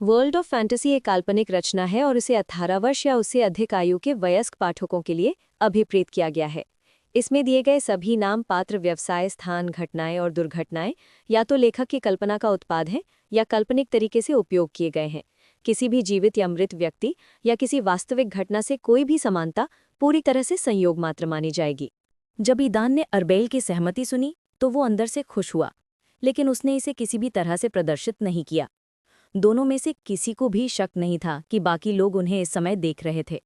World of fantasy एक काल्पनिक रचना है और इसे 18 वर्ष या उससे अधिक आयु के वयस्क पाठकों के लिए अभिप्रेत किया गया है। इसमें दिए गए सभी नाम, पात्र, व्यवसाय, स्थान, घटनाएं और दुर्घटनाएं या तो लेखक की कल्पना का उत्पाद हैं या काल्पनिक तरीके से उपयोग किए गए हैं। किसी भी जीवित या मृत व्यक्ति या किसी वास्तविक घटना से कोई भी समानता पूरी तरह से संयोग मात्र मानी जाएगी। जब ईदान ने अरबेल की सहमति सुनी तो वो अंदर से खुश हुआ, लेकिन उसने इसे किसी भी तरह से प्रदर्शित नहीं किया। दोनों में से किसी को भी शक नहीं था कि बाकी लोग उन्हें इस समय देख रहे थे।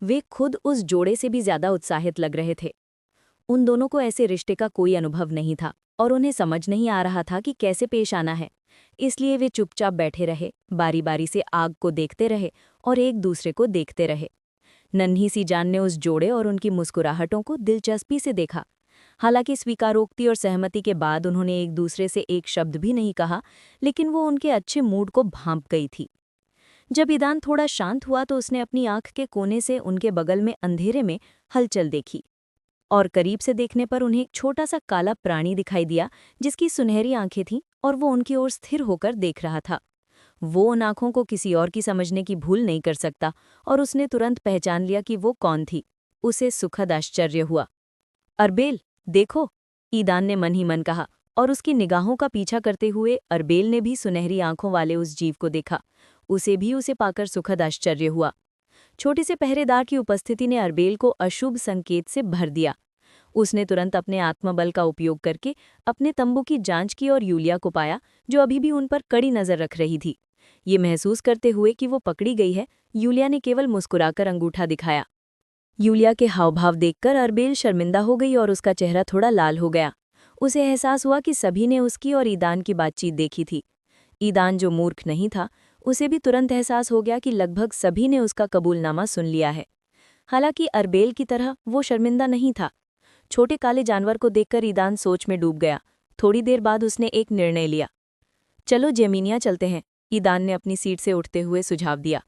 वे खुद उस जोड़े से भी ज्यादा उत्साहित लग रहे थे। उन दोनों को ऐसे रिश्ते का कोई अनुभव नहीं था और उन्हें समझ नहीं आ रहा था कि कैसे पेश आना है। इसलिए वे चुपचाप बैठे रहे, बारी बारी से आग को देखते रहे और एक दूसरे को देखते रहे। नन्ही सी जान ने उस जोड़े और उनकी मुस्कुराहटों को दिलचस्पी से देखा। हालांकि स्वीकारोक्ति और सहमति के बाद उन्होंने एक दूसरे से एक शब्द भी नहीं कहा, लेकिन वो उनके अच्छे मूड को भांप गई थी। जब ईदान थोड़ा शांत हुआ तो उसने अपनी आंख के कोने से उनके बगल में अंधेरे में हलचल देखी और करीब से देखने पर उन्हें एक छोटा सा काला प्राणी दिखाई दिया जिसकी सुनहरी आंखें थीं और वो उनकी ओर स्थिर होकर देख रहा था। वो उन आंखों को किसी और की समझने की भूल नहीं कर सकता और उसने तुरंत पहचान लिया कि वो कौन थी। उसे सुखद आश्चर्य हुआ। अरबेल, देखो, ईदान ने मन ही मन कहा और उसकी निगाहों का पीछा करते हुए अरबेल ने भी सुनहरी आंखों वाले उस जीव को देखा। उसे पाकर सुखद आश्चर्य हुआ। छोटे से पहरेदार की उपस्थिति ने अरबेल को अशुभ संकेत से भर दिया। उसने तुरंत अपने आत्मबल का उपयोग करके अपने तंबू की जांच की और यूलिया को पाया, जो अभी भी उन पर कड़ी नजर रख रही थी। ये महसूस करते हुए कि वो पकड़ी गई है, यूलिया ने केवल मुस्कुराकर अंगूठा दिखाया। यूलिया के हावभाव देखकर अरबेल शर्मिंदा हो गई और उसका चेहरा थोड़ा लाल हो गया। उसे एहसास हुआ कि सभी ने उसकी और ईदान की बातचीत देखी थी। ईदान, जो मूर्ख नहीं था, उसे भी तुरंत एहसास हो गया कि लगभग सभी ने उसका कबूलनामा सुन लिया है। हालांकि अरबेल की तरह वो शर्मिंदा नहीं था। छोटे काले जानवर को देखकर ईदान सोच में डूब गया। थोड़ी देर बाद उसने एक निर्णय लिया। चलो जेमिनिया चलते हैं, ईदान ने अपनी सीट से उठते हुए सुझाव दिया।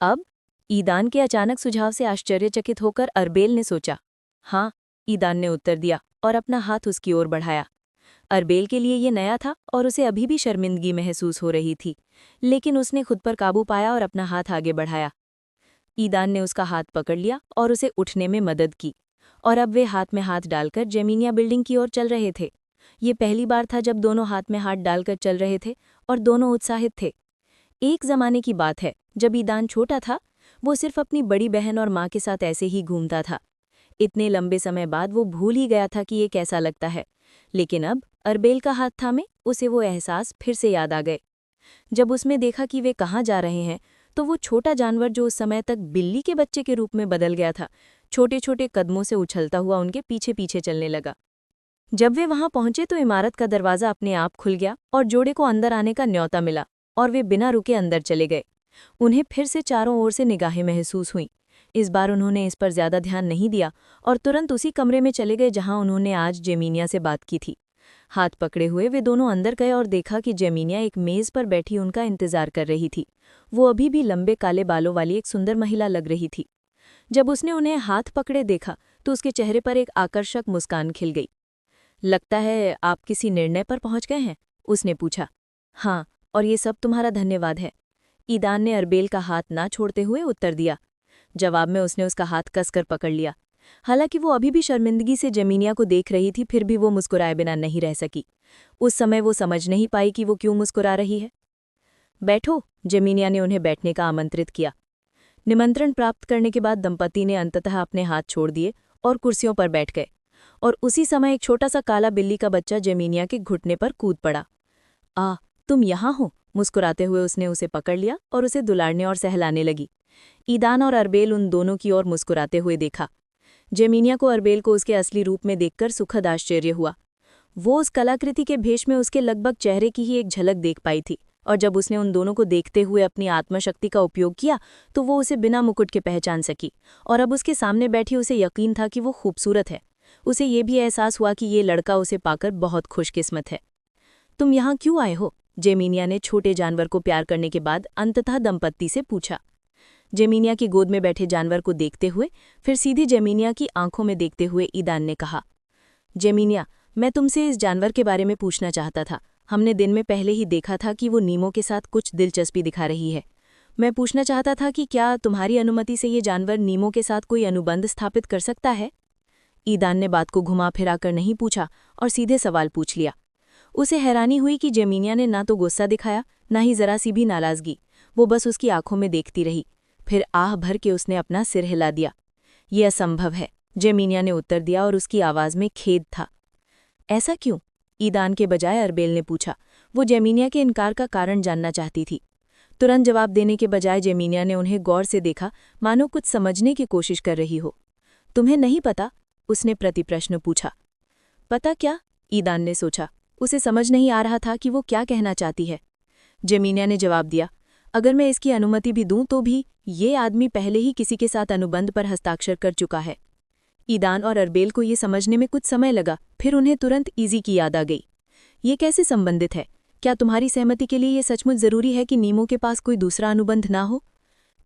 अब? ईदान के अचानक सुझाव से आश्चर्यचकित होकर अरबेल ने सोचा। हाँ, ईदान ने उत्तर दिया और अपना हाथ उसकी ओर बढ़ाया। अरबेल के लिए ये नया था और उसे अभी भी शर्मिंदगी महसूस हो रही थी, लेकिन उसने खुद पर काबू पाया और अपना हाथ आगे बढ़ाया। ईदान ने उसका हाथ पकड़ लिया और उसे उठने में मदद की, और अब वे हाथ में हाथ डालकर जेमिनिया बिल्डिंग की ओर चल रहे थे। ये पहली बार था जब दोनों हाथ में हाथ डालकर चल रहे थे और दोनों उत्साहित थे। एक जमाने की बात है, जब ईदान छोटा था, वो सिर्फ अपनी बड़ी बहन और माँ के साथ ऐसे ही घूमता था। इतने लंबे समय बाद वो भूल ही गया था कि ये कैसा लगता है, लेकिन अब अरबेल का हाथ थामे उसे वो एहसास फिर से याद आ गए। जब उसने देखा कि वे कहाँ जा रहे हैं, तो वो छोटा जानवर जो उस समय तक बिल्ली के बच्चे के रूप में बदल गया था, छोटे छोटे कदमों से उछलता हुआ उनके पीछे पीछे चलने लगा। जब वे वहां पहुंचे तो इमारत का दरवाजा अपने आप खुल गया और जोड़े को अंदर आने का न्योता मिला, और वे बिना रुके अंदर चले गए। उन्हें फिर से चारों ओर से निगाहें महसूस हुईं। इस बार उन्होंने इस पर ज्यादा ध्यान नहीं दिया और तुरंत उसी कमरे में चले गए जहां उन्होंने आज जेमिनिया से बात की थी। हाथ पकड़े हुए वे दोनों अंदर गए और देखा कि जेमिनिया एक मेज पर बैठी उनका इंतजार कर रही थी। वो अभी भी लंबे काले बालों वाली एक सुंदर महिला लग रही थी। जब उसने उन्हें हाथ पकड़े देखा तो उसके चेहरे पर एक आकर्षक मुस्कान खिल गई। लगता है आप किसी निर्णय पर पहुंच गए हैं, उसने पूछा। हाँ, और ये सब तुम्हारा धन्यवाद है, ईदान ने अरबेल का हाथ ना छोड़ते हुए उत्तर दिया। जवाब में उसने उसका हाथ कसकर पकड़ लिया। हालांकि वो अभी भी शर्मिंदगी से जेमिनिया को देख रही थी, फिर भी वो मुस्कुराए बिना नहीं रह सकी। उस समय वो समझ नहीं पाई कि वो क्यों मुस्कुरा रही है। बैठो, जेमिनिया ने उन्हें बैठने का आमंत्रित किया। निमंत्रण प्राप्त करने के बाद दंपति ने अंततः अपने हाथ छोड़ दिए और कुर्सियों पर बैठ गए, और उसी समय एक छोटा सा काला बिल्ली का बच्चा जेमिनिया के घुटने पर कूद पड़ा। तुम यहाँ हो, मुस्कुराते हुए उसने उसे पकड़ लिया और उसे दुलारने और सहलाने लगी। ईदान और अरबेल उन दोनों की ओर मुस्कुराते हुए देखा। जेमिनिया को अरबेल को उसके असली रूप में देखकर सुखद आश्चर्य हुआ। वो उस कलाकृति के भेष में उसके लगभग चेहरे की ही एक झलक देख पाई थी, और जब उसने उन दोनों को देखते हुए अपनी आत्मशक्ति का उपयोग किया तो वो उसे बिना मुकुट के पहचान सकी, और अब उसके सामने बैठी उसे यकीन था कि वो खूबसूरत है। उसे ये भी एहसास हुआ कि ये लड़का उसे पाकर बहुत खुशकिस्मत है। तुम यहाँ क्यों आए हो, जेमिनिया ने छोटे जानवर को प्यार करने के बाद अंततः दंपत्ति से पूछा। जेमिनिया की गोद में बैठे जानवर को देखते हुए फिर सीधे जेमिनिया की आंखों में देखते हुए ईदान ने कहा, जेमिनिया, मैं तुमसे इस जानवर के बारे में पूछना चाहता था। हमने दिन में पहले ही देखा था कि वो नीमो के साथ कुछ दिलचस्पी दिखा रही है। मैं पूछना चाहता था कि क्या तुम्हारी अनुमति से ये जानवर नीमो के साथ कोई अनुबंध स्थापित कर सकता है? ईदान ने बात को घुमा फिरा कर नहीं पूछा और सीधे सवाल पूछ लिया। उसे हैरानी हुई कि जेमिनिया ने ना तो गुस्सा दिखाया, ना ही जरा सी भी नाराजगी। वो बस उसकी आंखों में देखती रही। फिर आह भर के उसने अपना सिर हिला दिया। ये असंभव है, जेमिनिया ने उत्तर दिया और उसकी आवाज में खेद था। ऐसा क्यों? ईदान के बजाय अरबेल ने पूछा। वो जेमिनिया के इनकार का कारण जानना चाहती थी। तुरंत जवाब देने के बजाय जेमिनिया ने उन्हें गौर से देखा, मानो कुछ समझने की कोशिश कर रही हो। तुम्हें नहीं पता? उसने प्रतिप्रश्न पूछा। पता क्या? ईदान ने सोचा। उसे समझ नहीं आ रहा था कि वो क्या कहना चाहती है। जेमिनिया ने जवाब दिया, अगर मैं इसकी अनुमति भी दूं तो भी ये आदमी पहले ही किसी के साथ अनुबंध पर हस्ताक्षर कर चुका है। ईदान और अरबेल को ये समझने में कुछ समय लगा, फिर उन्हें तुरंत इजी की याद आ गई। ये कैसे संबंधित है? क्या तुम्हारी सहमति के लिए ये सचमुच जरूरी है कि नीमो के पास कोई दूसरा अनुबंध ना हो?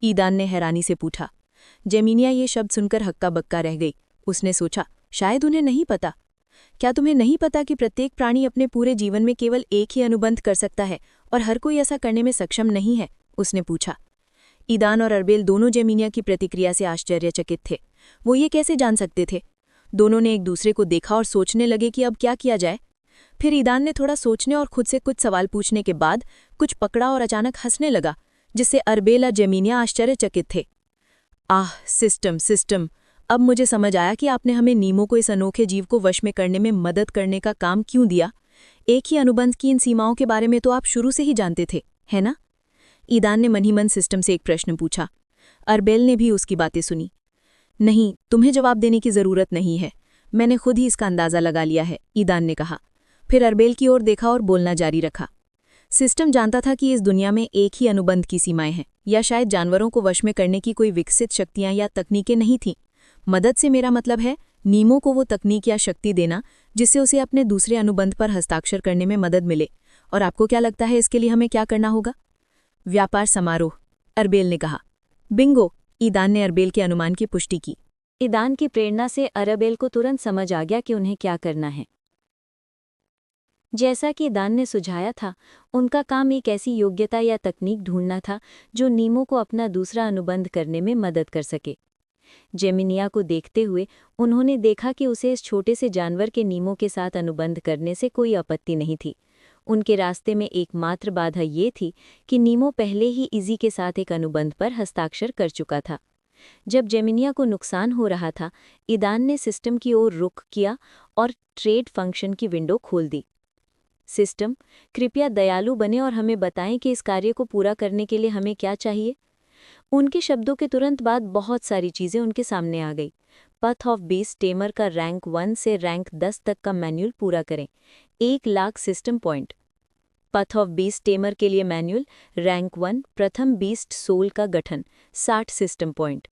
ईदान ने हैरानी से पूछा। जेमिनिया ये शब्द सुनकर हक्का बक्का रह गई। उसने सोचा, शायद उन्हें नहीं पता। क्या तुम्हें नहीं पता कि प्रत्येक प्राणी अपने पूरे जीवन में केवल एक ही अनुबंध कर सकता है और हर कोई ऐसा करने में सक्षम नहीं है? उसने पूछा। ईदान और अरबेल दोनों जेमिनिया की प्रतिक्रिया से आश्चर्यचकित थे। वो ये कैसे जान सकते थे? दोनों ने एक दूसरे को देखा और सोचने लगे कि अब क्या किया जाए। फिर ईदान ने थोड़ा सोचने और खुद से कुछ सवाल पूछने के बाद कुछ पकड़ा और अचानक हंसने लगा, जिससे अरबेल और जेमिनिया आश्चर्यचकित थे। आह, सिस्टम, अब मुझे समझ आया कि आपने हमें नीमो को इस अनोखे जीव को वश में करने में मदद करने का काम क्यों दिया। एक ही अनुबंध की इन सीमाओं के बारे में तो आप शुरू से ही जानते थे, है ना? ईदान ने मन ही मन सिस्टम से एक प्रश्न पूछा। अरबेल ने भी उसकी बातें सुनी। नहीं, तुम्हें जवाब देने की जरूरत नहीं है, मैंने खुद ही इसका अंदाजा लगा लिया है, ईदान ने कहा। फिर अरबेल की ओर देखा और बोलना जारी रखा। सिस्टम जानता था कि इस दुनिया में एक ही अनुबंध की सीमाएं हैं, या शायद जानवरों को वश में करने की कोई विकसित शक्तियां या तकनीकें नहीं थीं। मदद से मेरा मतलब है नीमो को वो तकनीक या शक्ति देना जिससे उसे अपने दूसरे अनुबंध पर हस्ताक्षर करने में मदद मिले। और आपको क्या लगता है इसके लिए हमें क्या करना होगा? व्यापार समारोह, अरबेल ने कहा। बिंगो, ईदान ने अरबेल के अनुमान की पुष्टि की। ईदान की प्रेरणा से अरबेल को तुरंत समझ आ गया कि उन्हें क्या करना है। जैसा कि ईदान ने सुझाया था, उनका काम एक ऐसी योग्यता या तकनीक ढूंढना था जो नीमो को अपना दूसरा अनुबंध करने में मदद कर सके। जेमिनिया को देखते हुए उन्होंने देखा कि उसे इस छोटे से जानवर के नीमो के साथ अनुबंध करने से कोई आपत्ति नहीं थी। उनके रास्ते में एकमात्र बाधा ये थी कि नीमो पहले ही इजी के साथ एक अनुबंध पर हस्ताक्षर कर चुका था। जब जेमिनिया को नुकसान हो रहा था, ईदान ने सिस्टम की ओर रुख किया और ट्रेड फंक्शन की विंडो खोल दी। सिस्टम, कृपया दयालु बने और हमें बताएं कि इस कार्य को पूरा करने के लिए हमें क्या चाहिए। उनके शब्दों के तुरंत बाद बहुत सारी चीजें उनके सामने आ गई। पथ ऑफ बीस्ट टेमर का रैंक 1 से रैंक 10 तक का मैनुअल पूरा करें, 1,00,000 system point. Path of beast tamer के लिए मैनुअल, रैंक 1 प्रथम बीस्ट सोल का गठन, 60 system point.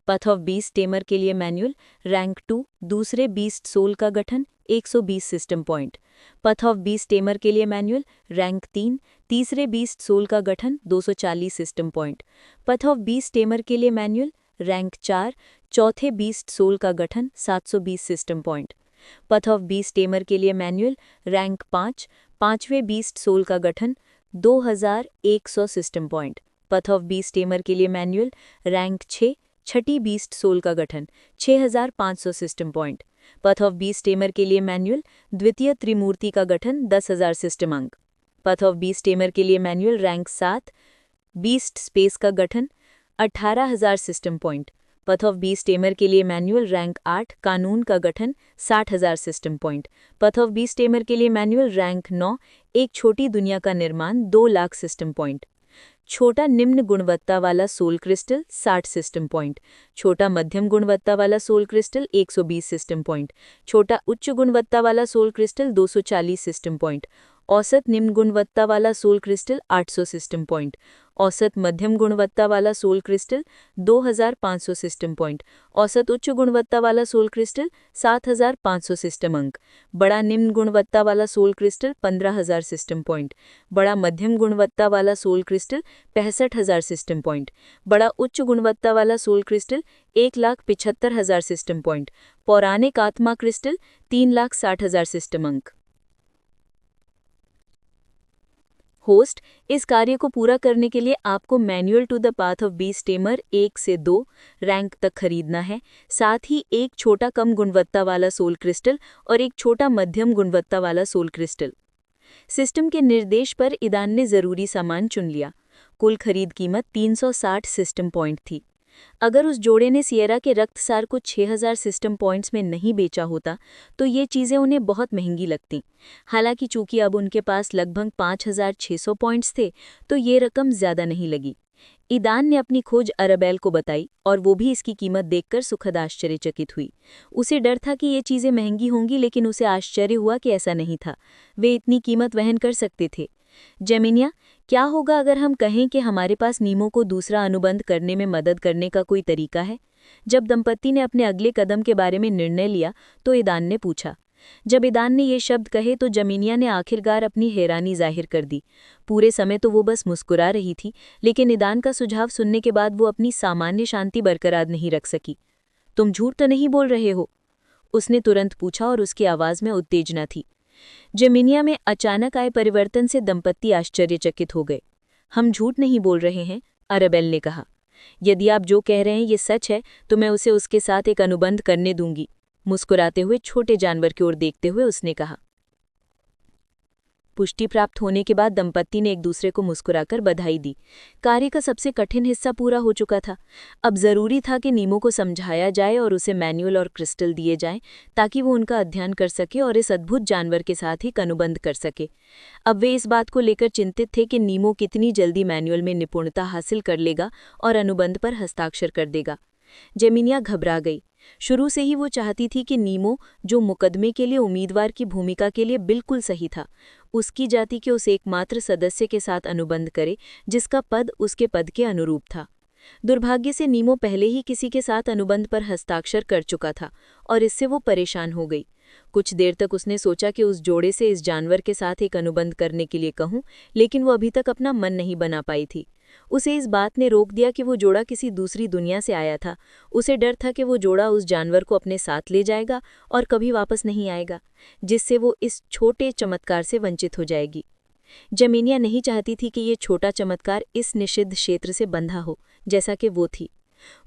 Path of beast tamer के लिए मैनुअल, रैंक 2 दूसरे बीस्ट सोल का गठन, 120 system point. Path of beast tamer के लिए मैनुअल, रैंक 3 तीसरे बीस्ट सोल का गठन, 240 system point. Path of beast tamer के लिए मैनुअल, रैंक 4 चौथे बीस्ट सोल का गठन, 720 system point. Path of beast tamer के लिए मैनुअल, रैंक 5 पांचवें बीस्ट सोल का गठन, 2100 system point. Path of beast tamer के लिए मैनुअल, रैंक 6 छठी बीस्ट सोल का गठन, 6500 system point. Path of beast tamer के लिए मैनुअल, द्वितीय त्रिमूर्ति का गठन, 10,000 सिस्टम अंक। पथ ऑफ बीस्ट टेमर के लिए मैनुअल, रैंक 7 बीस्ट स्पेस का गठन, 18,000 system point. Path of beast tamer के लिए मैनुअल, रैंक 8 कानून का गठन, 60,000 system point. Path of beast tamer के लिए मैनुअल, रैंक 9 एक छोटी दुनिया का निर्माण, 2,00,000 सिस्टम पॉइंट। छोटा निम्न गुणवत्ता वाला सोल क्रिस्टल, 60 सिस्टम पॉइंट। छोटा मध्यम गुणवत्ता वाला सोल क्रिस्टल, 120 सिस्टम पॉइंट। छोटा उच्च गुणवत्ता वाला सोल क्रिस्टल, 240 सिस्टम पॉइंट। औसत निम्न गुणवत्ता वाला सोल क्रिस्टल, 800 सिस्टम पॉइंट। औसत मध्यम गुणवत्ता वाला सोल क्रिस्टल, 2500 सिस्टम पॉइंट। औसत उच्च गुणवत्ता वाला सोल क्रिस्टल, 7500 सिस्टम अंक। बड़ा निम्न गुणवत्ता वाला सोल क्रिस्टल, 15,000 सिस्टम पॉइंट। बड़ा मध्यम गुणवत्ता वाला सोल क्रिस्टल, 65,000 सिस्टम पॉइंट। बड़ा उच्च गुणवत्ता वाला सोल क्रिस्टल, 1,75,000 सिस्टम पॉइंट। पौराणिक आत्मा क्रिस्टल, 3,60,000 सिस्टम अंक। होस्ट, इस कार्य को पूरा करने के लिए आपको manual to the path of beast tamer 1 से 2 रैंक तक खरीदना है, साथ ही एक छोटा कम गुणवत्ता वाला सोल क्रिस्टल और एक छोटा मध्यम गुणवत्ता वाला सोल क्रिस्टल। सिस्टम के निर्देश पर ईदान ने जरूरी सामान चुन लिया। कुल खरीद कीमत 360 सिस्टम पॉइंट थी। अगर उस जोड़े ने सियरा के रक्तसार को 6000 सिस्टम पॉइंट्स में नहीं बेचा होता तो ये चीज़ें उन्हें बहुत महंगी लगतीं। हालांकि चूंकि अब उनके पास लगभग 5600 पॉइंट्स थे तो ये रकम ज़्यादा नहीं लगी। ईदान ने अपनी खोज अरबेल को बताई और वो भी इसकी कीमत देखकर सुखद आश्चर्यचकित हुई। उसे डर था कि ये चीज़ें महंगी होंगी, लेकिन उसे आश्चर्य हुआ कि ऐसा नहीं था। वे इतनी कीमत वहन कर सकते थे। जेमिनिया, क्या होगा अगर हम कहें कि हमारे पास नीमो को दूसरा अनुबंध करने में मदद करने का कोई तरीका है? जब दंपति ने अपने अगले कदम के बारे में निर्णय लिया तो ईदान ने पूछा। जब ईदान ने ये शब्द कहे तो जमीनिया ने आखिरकार अपनी हैरानी जाहिर कर दी। पूरे समय तो वो बस मुस्कुरा रही थी, लेकिन ईदान का सुझाव सुनने के बाद वो अपनी सामान्य शांति बरकरार नहीं रख सकी। तुम झूठ तो नहीं बोल रहे हो? उसने तुरंत पूछा और उसकी आवाज में उत्तेजना थी। जेमिनिया में अचानक आए परिवर्तन से दंपति आश्चर्यचकित हो गए। हम झूठ नहीं बोल रहे हैं, अरबेल ने कहा। यदि आप जो कह रहे हैं ये सच है तो मैं उसे उसके साथ एक अनुबंध करने दूंगी। मुस्कुराते हुए छोटे जानवर की ओर देखते हुए उसने कहा। पुष्टि प्राप्त होने के बाद दंपति ने एक दूसरे को मुस्कुराकर बधाई दी। कार्य का सबसे कठिन हिस्सा पूरा हो चुका था। अब जरूरी था कि नीमो को समझाया जाए और उसे मैनुअल और क्रिस्टल दिए जाएं ताकि वो उनका अध्ययन कर सके और इस अद्भुत जानवर के साथ ही अनुबंध कर सके। अब वे इस बात को लेकर चिंतित थे कि नीमो कितनी जल्दी मैनुअल में निपुणता हासिल कर लेगा और अनुबंध पर हस्ताक्षर कर देगा। जेमिनिया घबरा गई। शुरू से ही वो चाहती थी कि नीमो, जो मुकदमे के लिए उम्मीदवार की भूमिका के लिए बिल्कुल सही था, उसकी जाति के उस एकमात्र सदस्य के साथ अनुबंध करे जिसका पद उसके पद के अनुरूप था। दुर्भाग्य से नीमो पहले ही किसी के साथ अनुबंध पर हस्ताक्षर कर चुका था और इससे वो परेशान हो गई। कुछ देर तक उसने सोचा कि उस जोड़े से इस जानवर के साथ एक अनुबंध करने के लिए कहूं, लेकिन वो अभी तक अपना मन नहीं बना पाई थी। उसे इस बात ने रोक दिया कि वो जोड़ा किसी दूसरी दुनिया से आया था। उसे डर था कि वो जोड़ा उस जानवर को अपने साथ ले जाएगा और कभी वापस नहीं आएगा, जिससे वो इस छोटे चमत्कार से वंचित हो जाएगी। जेमिनिया नहीं चाहती थी कि ये छोटा चमत्कार इस निषिद्ध क्षेत्र से बंधा हो, जैसा कि वो थी।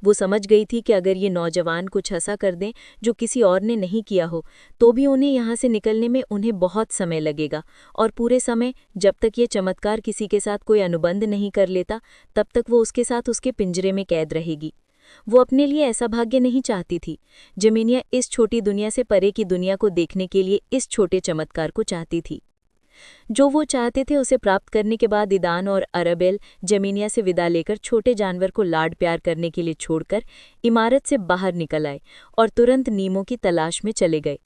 वो समझ गई थी कि अगर ये नौजवान कुछ ऐसा कर दें जो किसी और ने नहीं किया हो, तो भी उन्हें यहाँ से निकलने में उन्हें बहुत समय लगेगा, और पूरे समय जब तक ये चमत्कार किसी के साथ कोई अनुबंध नहीं कर लेता, तब तक वो उसके साथ उसके पिंजरे में कैद रहेगी। वो अपने लिए ऐसा भाग्य नहीं चाहती थी। जेमिनिया इस छोटी दुनिया से परे की दुनिया को देखने के लिए इस छोटे चमत्कार को चाहती थी। जो वो चाहते थे उसे प्राप्त करने के बाद ईदान और अरबेल जेमिनिया से विदा लेकर छोटे जानवर को लाड प्यार करने के लिए छोड़कर इमारत से बाहर निकल आए और तुरंत नीमो की तलाश में चले गए।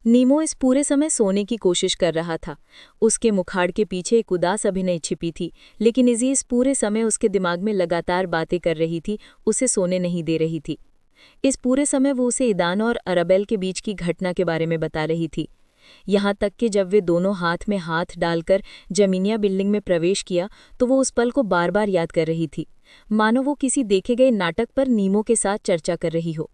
नीमो इस पूरे समय सोने की कोशिश कर रहा था। उसके मुखाड़ के पीछे एक उदास अभिनय छिपी थी, लेकिन इज़ी इस पूरे समय उसके दिमाग में लगातार बातें कर रही थी, उसे सोने नहीं दे रही थी। इस पूरे समय वो उसे ईदान और अरबेल के बीच की घटना के बारे में बता रही थी। यहाँ तक कि जब वे दोनों हाथ में हाथ डालकर जेमिनिया बिल्डिंग में प्रवेश किया तो वो उस पल को बार बार याद कर रही थी, मानो वो किसी देखे गए नाटक पर नीमो के साथ चर्चा कर रही हो।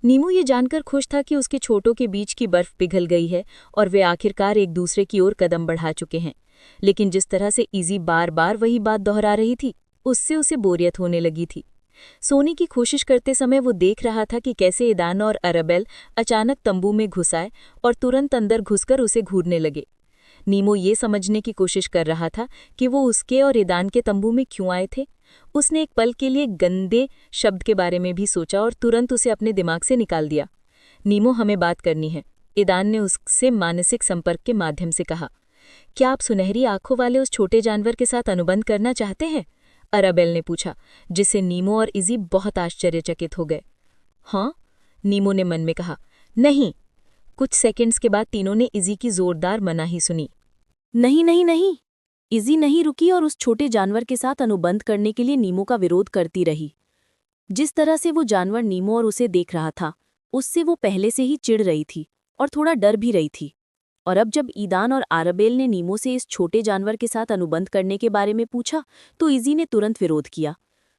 नीमो ये जानकर खुश था कि उसके छोटों के बीच की बर्फ पिघल गई है और वे आखिरकार एक दूसरे की ओर कदम बढ़ा चुके हैं। लेकिन जिस तरह से इज़ी बार बार वही बात दोहरा रही थी, उससे उसे बोरियत होने लगी थी। सोने की कोशिश करते समय वो देख रहा था कि कैसे ईदान और अरबेल अचानक तंबू में घुस आए और तुरंत अंदर घुसकर उसे घूरने लगे। नीमो ये समझने की कोशिश कर रहा था कि वो उसके और ईदान के तंबू में क्यों आए थे। उसने एक पल के लिए गंदे शब्द के बारे में भी सोचा और तुरंत उसे अपने दिमाग से निकाल दिया। नीमो, हमें बात करनी है, ईदान ने उससे मानसिक संपर्क के माध्यम से कहा। क्या आप सुनहरी आंखों वाले उस छोटे जानवर के साथ अनुबंध करना चाहते हैं? अरबेल ने पूछा, जिससे नीमो और इज़ी बहुत आश्चर्यचकित हो गए। हाँ, नीमो ने मन में कहा। नहीं। कुछ सेकंड्स के बाद तीनों ने इज़ी की जोरदार मनाही सुनी। नहीं नहीं नहीं। इज़ी नहीं रुकी और उस छोटे जानवर के साथ अनुबंध करने के लिए नीमो का विरोध करती रही। जिस तरह से वो जानवर नीमो और उसे देख रहा था, उससे वो पहले से ही चिढ़ रही थी और थोड़ा डर भी रही थी। और अब जब ईदान और अरबेल ने नीमो से इस छोटे जानवर के साथ अनुबंध करने के बारे में पूछा तो इज़ी ने तुरंत विरोध किया।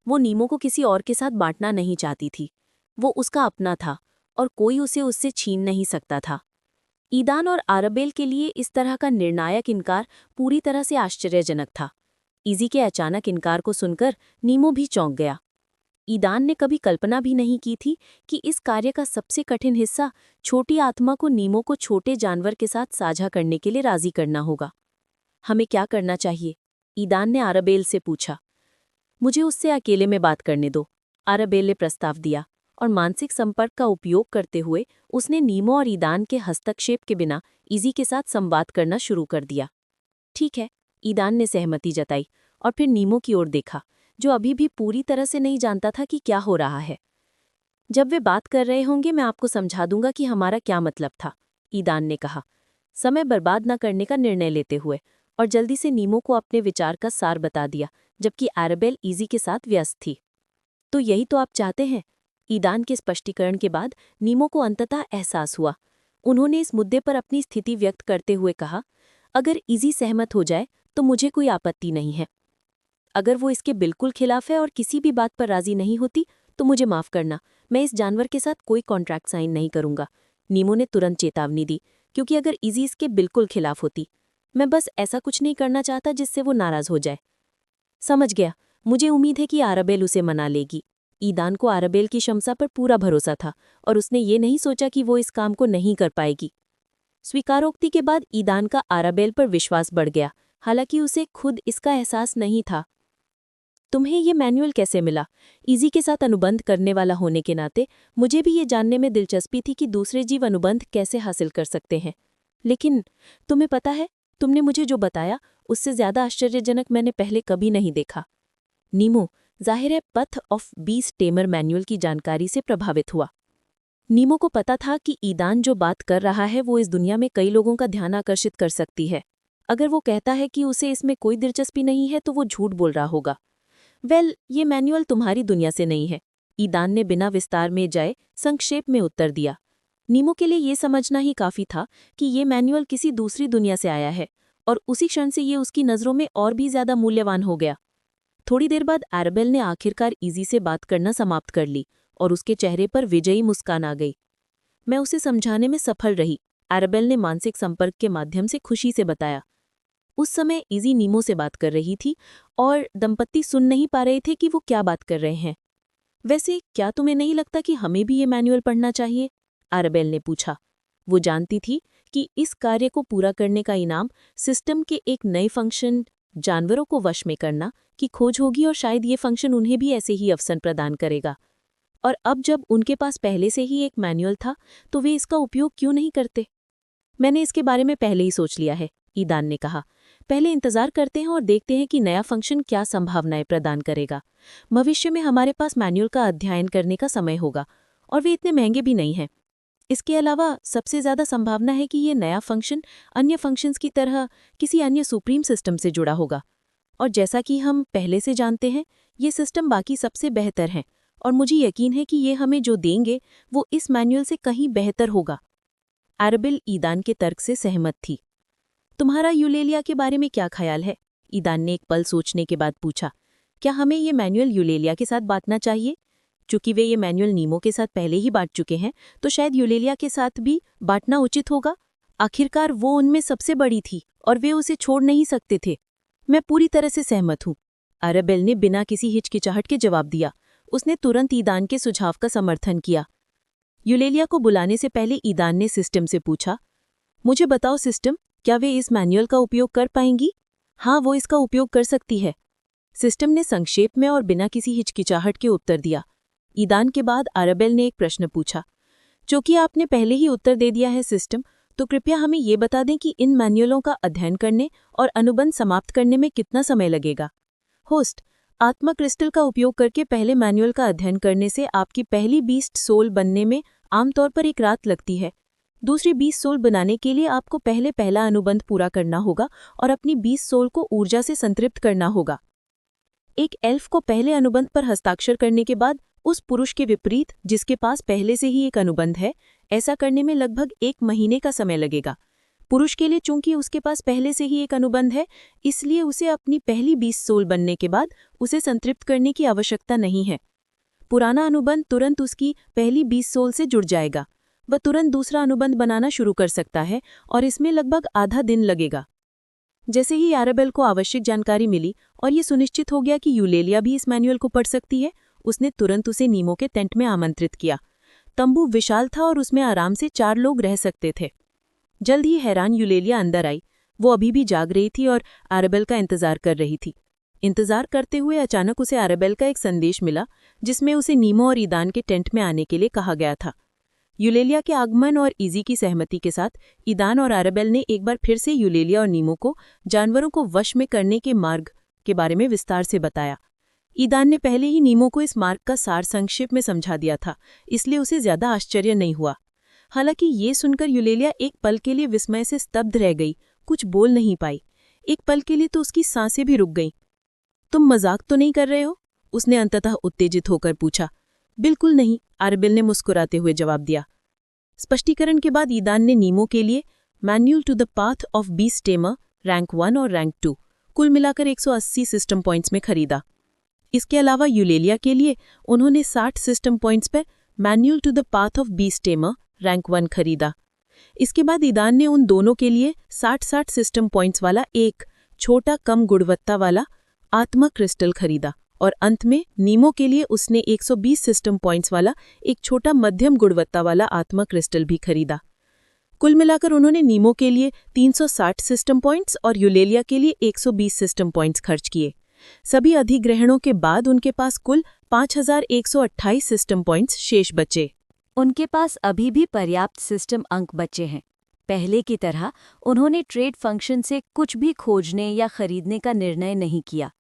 वो नीमो को किसी और के साथ बांटना नहीं चाहती थी। वो उसका अपना था और कोई उसे उससे छीन नहीं सकता था। ईदान और आराबेल के लिए इस तरह का निर्णायक इनकार पूरी तरह से आश्चर्यजनक था। इजी के अचानक इनकार को सुनकर नीमो भी चौंक गया। ईदान ने कभी कल्पना भी नहीं की थी कि इस कार्य का सबसे कठिन हिस्सा छोटी आत्मा को नीमो को छोटे जानवर के साथ साझा करने के लिए राजी करना होगा। हमें क्या करना चाहिए? ईदान ने आराबेल से पूछा। मुझे उससे अकेले में बात करने दो, आराबेल ने प्रस्ताव दिया, और मानसिक संपर्क का उपयोग करते हुए उसने नीमो और ईदान के हस्तक्षेप के बिना इजी के साथ संवाद करना शुरू कर दिया। ठीक है, ईदान ने सहमति जताई और फिर नीमो की ओर देखा, जो अभी भी पूरी तरह से नहीं जानता था कि क्या हो रहा है। जब वे बात कर रहे होंगे मैं आपको समझा दूंगा कि हमारा क्या मतलब था, ईदान ने कहा, समय बर्बाद न करने का निर्णय लेते हुए, और जल्दी से नीमो को अपने विचार का सार बता दिया, जबकि आराबेल इजी के साथ व्यस्त थी। तो यही तो आप चाहते हैं? ईदान के स्पष्टीकरण के बाद नीमो को अंततः एहसास हुआ। उन्होंने इस मुद्दे पर अपनी स्थिति व्यक्त करते हुए कहा, अगर इजी सहमत हो जाए तो मुझे कोई आपत्ति नहीं है। अगर वो इसके बिल्कुल खिलाफ है और किसी भी बात पर राजी नहीं होती तो मुझे माफ करना, मैं इस जानवर के साथ कोई कॉन्ट्रैक्ट साइन नहीं करूंगा। नीमो ने तुरंत चेतावनी दी, क्योंकि अगर इजी इसके बिल्कुल खिलाफ होती, मैं बस ऐसा कुछ नहीं करना चाहता जिससे वो नाराज हो जाए। समझ गया, मुझे उम्मीद है कि आराबेल उसे मना लेगी। ईदान को आराबेल की क्षमता पर पूरा भरोसा था और उसने ये नहीं सोचा कि वो इस काम को नहीं कर पाएगी। स्वीकारोक्ति के बाद ईदान का आराबेल पर विश्वास बढ़ गया, हालांकि उसे खुद इसका एहसास नहीं था। तुम्हें ये मैनुअल कैसे मिला? इजी के साथ अनुबंध करने वाला होने के नाते मुझे भी ये जानने में दिलचस्पी थी कि दूसरे जीव अनुबंध कैसे हासिल कर सकते हैं। लेकिन तुम्हें पता है, तुमने मुझे जो बताया उससे ज्यादा आश्चर्यजनक मैंने पहले कभी नहीं देखा। नीमो जाहिर है path of beast tamer manual की जानकारी से प्रभावित हुआ। नीमो को पता था कि ईदान जो बात कर रहा है वो इस दुनिया में कई लोगों का ध्यान आकर्षित कर सकती है। अगर वो कहता है कि उसे इसमें कोई दिलचस्पी नहीं है तो वो झूठ बोल रहा होगा। ये मैनुअल तुम्हारी दुनिया से नहीं है, ईदान ने बिना विस्तार में जाए संक्षेप में उत्तर दिया। नीमो के लिए ये समझना ही काफी था कि ये मैनुअल किसी दूसरी दुनिया से आया है, और उसी क्षण से ये उसकी नज़रों में और भी ज्यादा मूल्यवान हो गया। थोड़ी देर बाद आराबेल ने आखिरकार इजी से बात करना समाप्त कर ली और उसके चेहरे पर विजयी मुस्कान आ गई। मैं उसे समझाने में सफल रही, आराबेल ने मानसिक संपर्क के माध्यम से खुशी से बताया। उस समय इजी नीमो से बात कर रही थी और दंपत्ति सुन नहीं पा रहे थे कि वो क्या बात कर रहे हैं। वैसे क्या तुम्हें नहीं लगता कि हमें भी ये मैनुअल पढ़ना चाहिए? आराबेल ने पूछा। वो जानती थी कि इस कार्य को पूरा करने का इनाम सिस्टम के एक नए फंक्शन, जानवरों को वश में करना, की खोज होगी, और शायद ये फंक्शन उन्हें भी ऐसे ही अवसर प्रदान करेगा। और अब जब उनके पास पहले से ही एक मैनुअल था तो वे इसका उपयोग क्यों नहीं करते? मैंने इसके बारे में पहले ही सोच लिया है, ईदान ने कहा। पहले इंतजार करते हैं और देखते हैं कि नया फंक्शन क्या संभावनाएं प्रदान करेगा। भविष्य में हमारे पास मैनुअल का अध्ययन करने का समय होगा, और वे इतने महंगे भी नहीं हैं। इसके अलावा सबसे ज्यादा संभावना है कि ये नया फंक्शन अन्य फंक्शंस की तरह किसी अन्य सुप्रीम सिस्टम से जुड़ा होगा, और जैसा कि हम पहले से जानते हैं ये सिस्टम बाकी सबसे बेहतर है, और मुझे यकीन है कि ये हमें जो देंगे वो इस मैनुअल से कहीं बेहतर होगा। आराबेल ईदान के तर्क से सहमत थी। तुम्हारा यूलेलिया के बारे में क्या ख्याल है? ईदान ने एक पल सोचने के बाद पूछा। क्या हमें ये मैनुअल यूलेलिया के साथ बांटना चाहिए? चूंकि वे ये मैनुअल नीमो के साथ पहले ही बांट चुके हैं तो शायद यूलेलिया के साथ भी बांटना उचित होगा। आखिरकार वो उनमें सबसे बड़ी थी और वे उसे छोड़ नहीं सकते थे। मैं पूरी तरह से सहमत हूँ, आराबेल ने बिना किसी हिचकिचाहट के जवाब दिया। उसने तुरंत ईदान के सुझाव का समर्थन किया। यूलेलिया को बुलाने से पहले ईदान ने सिस्टम से पूछा, मुझे बताओ सिस्टम, क्या वे इस मैनुअल का उपयोग कर पाएंगी? हाँ, वो इसका उपयोग कर सकती है, सिस्टम ने संक्षेप में और बिना किसी हिचकिचाहट के उत्तर दिया। ईदान के बाद आराबेल ने एक प्रश्न पूछा। चूंकि आपने पहले ही उत्तर दे दिया है सिस्टम, तो कृपया हमें ये बता दें कि इन मैनुअलों का अध्ययन करने और अनुबंध समाप्त करने में कितना समय लगेगा? होस्ट, आत्मा क्रिस्टल का उपयोग करके पहले मैनुअल का अध्ययन करने से आपकी पहली बीस्ट सोल बनने में आमतौर पर एक रात लगती है। दूसरी 20 सोल बनाने के लिए आपको पहले पहला अनुबंध पूरा करना होगा और अपनी 20 सोल को ऊर्जा से संतृप्त करना होगा। एक एल्फ को पहले अनुबंध पर हस्ताक्षर करने के बाद उस पुरुष के विपरीत जिसके पास पहले से ही एक अनुबंध है, ऐसा करने में लगभग 1 महीने का समय लगेगा। पुरुष के लिए चूंकि उसके पास पहले से ही एक अनुबंध है, इसलिए उसे अपनी पहली 20 सोल बनने के बाद उसे संतृप्त करने की आवश्यकता नहीं है। पुराना अनुबंध तुरंत उसकी पहली 20 सोल से जुड़ जाएगा। वह तुरंत दूसरा अनुबंध बनाना शुरू कर सकता है और इसमें लगभग आधा दिन लगेगा। जैसे ही एराबेल को आवश्यक जानकारी मिली और ये सुनिश्चित हो गया कि यूलेलिया भी इस मैनुअल को पढ़ सकती है, उसने तुरंत उसे नीमो के टेंट में आमंत्रित किया। तंबू विशाल था और उसमें आराम से 4 लोग रह सकते थे। जल्द ही हैरान यूलेलिया अंदर आई। वो अभी भी जाग रही थी और एराबेल का इंतजार कर रही थी। इंतजार करते हुए अचानक उसे एराबेल का एक संदेश मिला, जिसमें उसे नीमो और ईदान के टेंट में आने के लिए कहा गया था। यूलेलिया के आगमन और इजी की सहमति के साथ ईदान और एराबेल ने एक बार फिर से यूलेलिया और नीमो को जानवरों को वश में करने के मार्ग के बारे में विस्तार से बताया। ईदान ने पहले ही नीमो को इस मार्ग का सार संक्षेप में समझा दिया था, इसलिए उसे ज्यादा आश्चर्य नहीं हुआ। हालांकि ये सुनकर यूलेलिया एक पल के लिए विस्मय से स्तब्ध रह गई, कुछ बोल नहीं पाई। एक पल के लिए तो उसकी सांसें भी रुक गईं। तुम मजाक तो नहीं कर रहे हो? उसने अंततः उत्तेजित होकर पूछा। बिल्कुल नहीं, एराबेल ने मुस्कुराते हुए जवाब दिया। स्पष्टीकरण के बाद ईदान ने नीमो के लिए manual to the path of beast tamer rank 1 और रैंक 2 कुल मिलाकर 180 सिस्टम पॉइंट्स में खरीदा। इसके अलावा यूलेलिया के लिए उन्होंने 60 सिस्टम पॉइंट्स पर manual to the path of beast tamer rank 1 खरीदा। इसके बाद ईदान ने उन दोनों के लिए 60-60 सिस्टम पॉइंट्स वाला एक छोटा कम गुणवत्ता वाला आत्मा क्रिस्टल खरीदा और अंत में नीमो के लिए उसने 120 सिस्टम पॉइंट्स वाला एक छोटा मध्यम गुणवत्ता वाला आत्मा क्रिस्टल भी खरीदा। कुल मिलाकर उन्होंने नीमो के लिए 360 सिस्टम पॉइंट्स और यूलेलिया के लिए 120 सिस्टम पॉइंट्स खर्च किए। सभी अधिग्रहणों के बाद उनके पास कुल 5128 सिस्टम पॉइंट्स शेष बचे। उनके पास अभी भी पर्याप्त सिस्टम अंक बचे हैं। पहले की तरह उन्होंने ट्रेड फंक्शन से कुछ भी खोजने या खरीदने का निर्णय नहीं किया।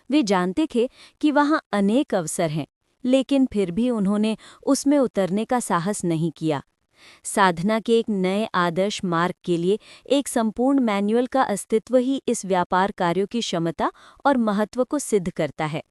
वे जानते थे कि वहाँ अनेक अवसर हैं, लेकिन फिर भी उन्होंने उसमें उतरने का साहस नहीं किया। साधना के एक नए आदर्श मार्ग के लिए एक संपूर्ण मैनुअल का अस्तित्व ही इस व्यापार कार्यों की क्षमता और महत्व को सिद्ध करता है।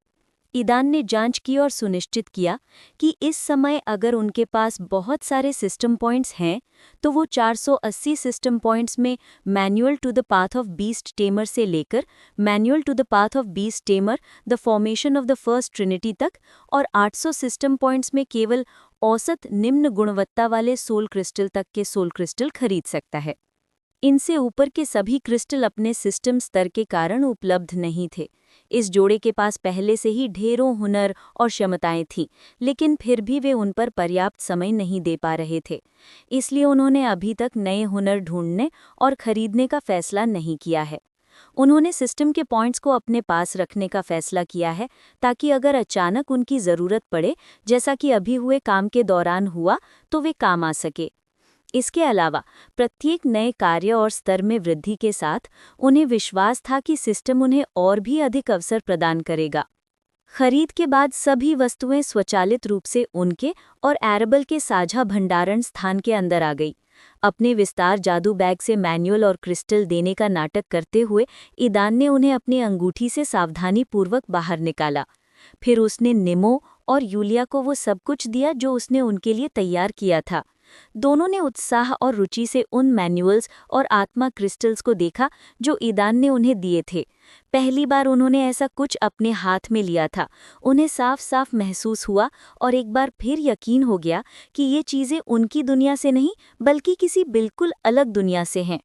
ईदान ने जांच की और सुनिश्चित किया कि इस समय अगर उनके पास बहुत सारे सिस्टम पॉइंट्स हैं, तो वो 480 सिस्टम पॉइंट्स में manual to the path of beast tamer से लेकर manual to the path of beast tamer the formation of the first trinity तक और 800 सिस्टम पॉइंट्स में केवल औसत निम्न गुणवत्ता वाले सोल क्रिस्टल तक के सोल क्रिस्टल खरीद सकता है। इनसे ऊपर के सभी क्रिस्टल अपने सिस्टम स्तर के कारण उपलब्ध नहीं थे। इस जोड़े के पास पहले से ही ढेरों हुनर और क्षमताएं थीं, लेकिन फिर भी वे उन पर पर्याप्त समय नहीं दे पा रहे थे। इसलिए उन्होंने अभी तक नए हुनर ढूंढने और खरीदने का फैसला नहीं किया है। उन्होंने सिस्टम के पॉइंट्स को अपने पास रखने का फैसला किया है, ताकि अगर अचानक उनकी ज़रूरत पड़े, जैसा कि अभी हुए काम के दौरान हुआ, तो वे काम आ सके। इसके अलावा प्रत्येक नए कार्य और स्तर में वृद्धि के साथ उन्हें विश्वास था कि सिस्टम उन्हें और भी अधिक अवसर प्रदान करेगा। खरीद के बाद सभी वस्तुएं स्वचालित रूप से उनके और एराबेल के साझा भंडारण स्थान के अंदर आ गई। अपने विस्तार जादू बैग से मैनुअल और क्रिस्टल देने का नाटक करते हुए ईदान ने उन्हें अपनी अंगूठी से सावधानीपूर्वक बाहर निकाला। फिर उसने नीमो और यूलिया को वो सब कुछ दिया जो उसने उनके लिए तैयार किया था। दोनों ने उत्साह और रुचि से उन मैनुअल्स और आत्मा क्रिस्टल्स को देखा जो ईदान ने उन्हें दिए थे। पहली बार उन्होंने ऐसा कुछ अपने हाथ में लिया था। उन्हें साफ साफ महसूस हुआ और एक बार फिर यकीन हो गया कि ये चीज़ें उनकी दुनिया से नहीं, बल्कि किसी बिल्कुल अलग दुनिया से हैं।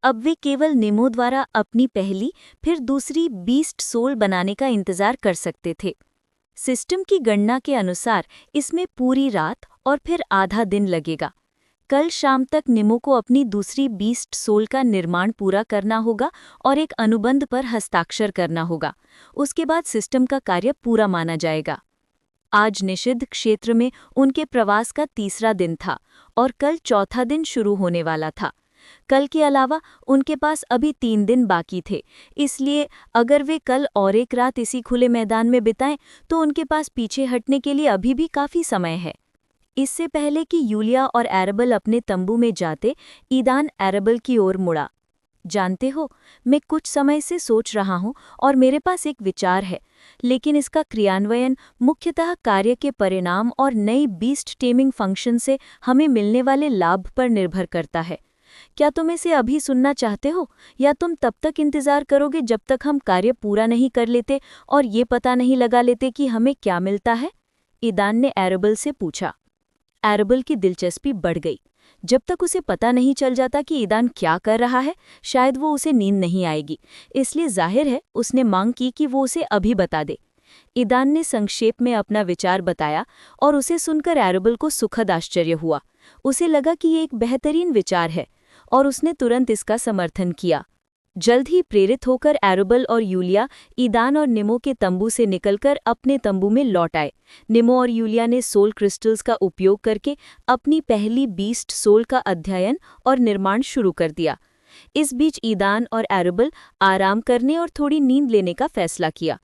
अब वे केवल नीमो द्वारा अपनी पहली फिर दूसरी बीस्ट सोल बनाने का इंतजार कर सकते थे। सिस्टम की गणना के अनुसार इसमें पूरी रात और फिर आधा दिन लगेगा। कल शाम तक नीमो को अपनी दूसरी बीस्ट सोल का निर्माण पूरा करना होगा और एक अनुबंध पर हस्ताक्षर करना होगा। उसके बाद सिस्टम का कार्य पूरा माना जाएगा। आज निषिद्ध क्षेत्र में उनके प्रवास का तीसरा दिन था और कल चौथा दिन शुरू होने वाला था। कल के अलावा उनके पास अभी 3 दिन बाकी थे, इसलिए अगर वे कल और एक रात इसी खुले मैदान में बिताएं तो उनके पास पीछे हटने के लिए अभी भी काफ़ी समय है। इससे पहले कि यूलिया और एराबेल अपने तंबू में जाते, ईदान एराबेल की ओर मुड़ा। जानते हो, मैं कुछ समय से सोच रहा हूँ और मेरे पास एक विचार है, लेकिन इसका क्रियान्वयन मुख्यतः कार्य के परिणाम और नई बीस्ट टेमिंग फंक्शन से हमें मिलने वाले लाभ पर निर्भर करता है। क्या तुम इसे अभी सुनना चाहते हो, या तुम तब तक इंतजार करोगे जब तक हम कार्य पूरा नहीं कर लेते और ये पता नहीं लगा लेते कि हमें क्या मिलता है? ईदान ने एराबेल से पूछा। एराबेल की दिलचस्पी बढ़ गई। जब तक उसे पता नहीं चल जाता कि ईदान क्या कर रहा है, शायद वो उसे नींद नहीं आएगी। इसलिए जाहिर है उसने मांग की कि वो उसे अभी बता दे। ईदान ने संक्षेप में अपना विचार बताया और उसे सुनकर एरेबल को सुखद आश्चर्य हुआ। उसे लगा कि ये एक बेहतरीन विचार है और उसने तुरंत इसका समर्थन किया। जल्द ही प्रेरित होकर एरेबल और यूलिया ईदान और निमो के तंबू से निकलकर अपने तंबू में लौट आए। निमो और यूलिया ने सोल क्रिस्टल्स का उपयोग करके अपनी पहली बीस्ट सोल का अध्ययन और निर्माण शुरू कर दिया। इस बीच ईदान और एरेबल आराम करने और थोड़ी नींद लेने का फैसला किया।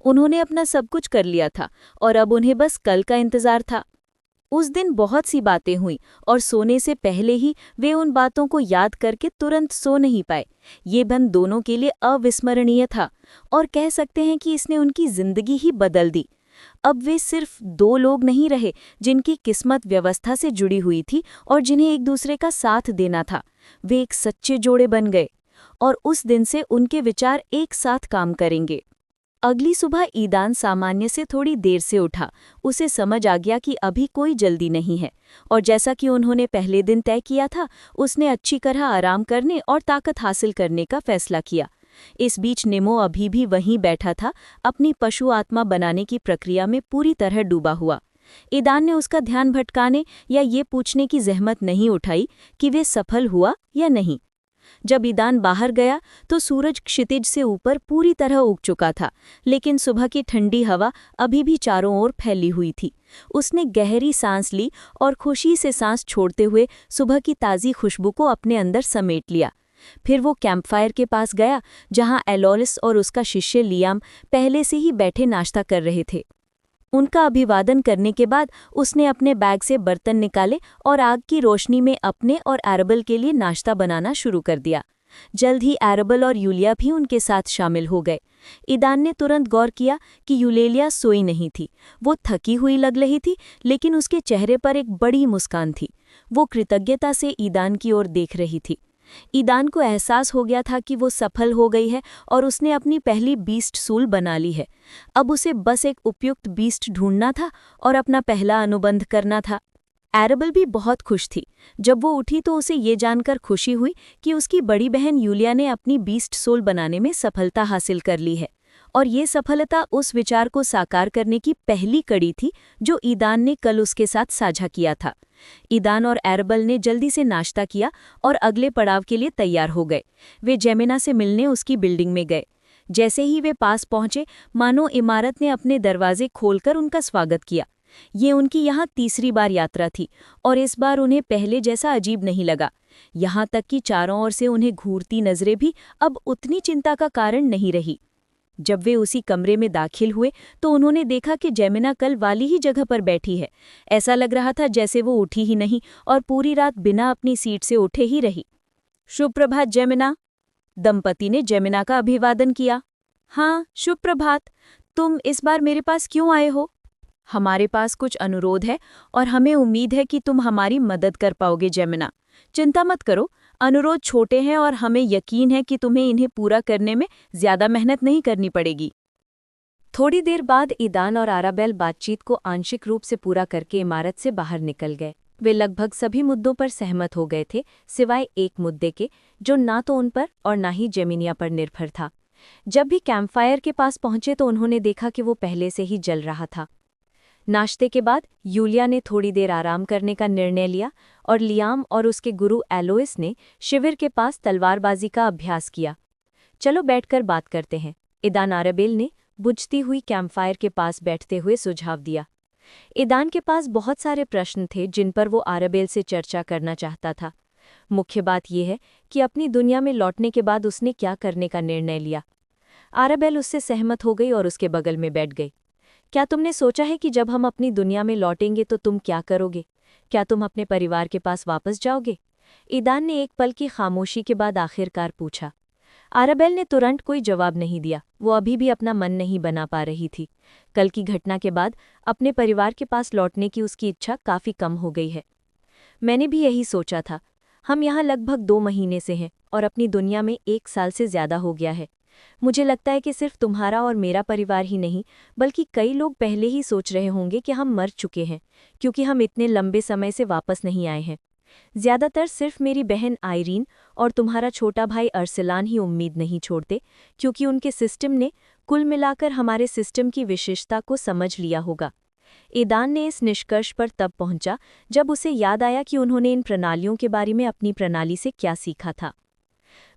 उन्होंने अपना सब कुछ कर लिया था और अब उन्हें बस कल का इंतजार था। उस दिन बहुत सी बातें हुईं और सोने से पहले ही वे उन बातों को याद करके तुरंत सो नहीं पाए। ये बन दोनों के लिए अविस्मरणीय था और कह सकते हैं कि इसने उनकी जिंदगी ही बदल दी। अब वे सिर्फ दो लोग नहीं रहे जिनकी किस्मत व्यवस्था से जुड़ी हुई थी और जिन्हें एक दूसरे का साथ देना था। वे एक सच्चे जोड़े बन गए और उस दिन से उनके विचार एक साथ काम करेंगे। अगली सुबह ईदान सामान्य से थोड़ी देर से उठा। उसे समझ आ गया कि अभी कोई जल्दी नहीं है और जैसा कि उन्होंने पहले दिन तय किया था, उसने अच्छी तरह आराम करने और ताकत हासिल करने का फैसला किया। इस बीच निमो अभी भी वहीं बैठा था, अपनी पशु आत्मा बनाने की प्रक्रिया में पूरी तरह डूबा हुआ। ईदान ने उसका ध्यान भटकाने या ये पूछने की जहमत नहीं उठाई कि वे सफल हुआ या नहीं। जब ईदान बाहर गया तो सूरज क्षितिज से ऊपर पूरी तरह उग चुका था, लेकिन सुबह की ठंडी हवा अभी भी चारों ओर फैली हुई थी। उसने गहरी सांस ली और खुशी से सांस छोड़ते हुए सुबह की ताज़ी खुशबू को अपने अंदर समेट लिया। फिर वो कैंपफायर के पास गया, जहां एलोलिस और उसका शिष्य लियाम पहले से ही बैठे नाश्ता कर रहे थे। उनका अभिवादन करने के बाद उसने अपने बैग से बर्तन निकाले और आग की रोशनी में अपने और एरेबल के लिए नाश्ता बनाना शुरू कर दिया। जल्द ही एरेबल और यूलिया भी उनके साथ शामिल हो गए। ईदान ने तुरंत गौर किया कि यूलेलिया सोई नहीं थी। वो थकी हुई लग रही थी, लेकिन उसके चेहरे पर एक बड़ी मुस्कान थी। वो कृतज्ञता से ईदान की ओर देख रही थी। ईदान को एहसास हो गया था कि वो सफल हो गई है और उसने अपनी पहली बीस्ट सूल बना ली है। अब उसे बस एक उपयुक्त बीस्ट ढूंढना था और अपना पहला अनुबंध करना था। एरेबल भी बहुत खुश थी। जब वो उठी तो उसे ये जानकर खुशी हुई कि उसकी बड़ी बहन यूलिया ने अपनी बीस्ट सोल बनाने में सफलता हासिल कर ली है और ये सफलता उस विचार को साकार करने की पहली कड़ी थी जो ईदान ने कल उसके साथ साझा किया था। ईदान और एरेबल ने जल्दी से नाश्ता किया और अगले पड़ाव के लिए तैयार हो गए। वे जेमिना से मिलने उसकी बिल्डिंग में गए। जैसे ही वे पास पहुंचे, मानो इमारत ने अपने दरवाजे खोलकर उनका स्वागत किया। ये उनकी यहाँ तीसरी बार यात्रा थी और इस बार उन्हें पहले जैसा अजीब नहीं लगा। यहाँ तक कि चारों ओर से उन्हें घूरती नजरें भी अब उतनी चिंता का कारण नहीं रही। जब वे उसी कमरे में दाखिल हुए तो उन्होंने देखा कि जेमिना कल वाली ही जगह पर बैठी है। ऐसा लग रहा था जैसे वो उठी ही नहीं और पूरी रात बिना अपनी सीट से उठे ही रही। शुभ प्रभात जेमिना, दंपति ने जेमिना का अभिवादन किया। हाँ, शुभ प्रभात। तुम इस बार मेरे पास क्यों आए हो? हमारे पास कुछ अनुरोध है और हमें उम्मीद है कि तुम हमारी मदद कर पाओगे जेमिना। चिंता मत करो, अनुरोध छोटे हैं और हमें यकीन है कि तुम्हें इन्हें पूरा करने में ज्यादा मेहनत नहीं करनी पड़ेगी। थोड़ी देर बाद ईदान और आराबेल बातचीत को आंशिक रूप से पूरा करके इमारत से बाहर निकल गए। वे लगभग सभी मुद्दों पर सहमत हो गए थे, सिवाय एक मुद्दे के जो ना तो उन पर और ना ही जेमिनिया पर निर्भर था। जब भी कैंपफायर के पास पहुंचे तो उन्होंने देखा कि वो पहले से ही जल रहा था। नाश्ते के बाद यूलिया ने थोड़ी देर आराम करने का निर्णय लिया और लियाम और उसके गुरु एलोइस ने शिविर के पास तलवारबाजी का अभ्यास किया। चलो बैठकर बात करते हैं, ईदान आराबेल ने बुझती हुई कैंपफायर के पास बैठते हुए सुझाव दिया। ईदान के पास बहुत सारे प्रश्न थे जिन पर वो आराबेल से चर्चा करना चाहता था। मुख्य बात यह है कि अपनी दुनिया में लौटने के बाद उसने क्या करने का निर्णय लिया। आराबेल उससे सहमत हो गई और उसके बगल में बैठ गई। क्या तुमने सोचा है कि जब हम अपनी दुनिया में लौटेंगे तो तुम क्या करोगे? क्या तुम अपने परिवार के पास वापस जाओगे? ईदान ने एक पल की खामोशी के बाद आखिरकार पूछा। आराबेल ने तुरंत कोई जवाब नहीं दिया। वो अभी भी अपना मन नहीं बना पा रही थी। कल की घटना के बाद अपने परिवार के पास लौटने की उसकी इच्छा काफ़ी कम हो गई है। मैंने भी यही सोचा था। हम यहाँ लगभग 2 महीने से हैं और अपनी दुनिया में 1 साल से ज़्यादा हो गया है। मुझे लगता है कि सिर्फ तुम्हारा और मेरा परिवार ही नहीं, बल्कि कई लोग पहले ही सोच रहे होंगे कि हम मर चुके हैं, क्योंकि हम इतने लंबे समय से वापस नहीं आए हैं। ज्यादातर सिर्फ मेरी बहन आयरीन और तुम्हारा छोटा भाई अरसलान ही उम्मीद नहीं छोड़ते, क्योंकि उनके सिस्टम ने कुल मिलाकर हमारे सिस्टम की विशेषता को समझ लिया होगा। ईदान ने इस निष्कर्ष पर तब पहुंचा जब उसे याद आया कि उन्होंने इन प्रणालियों के बारे में अपनी प्रणाली से क्या सीखा था।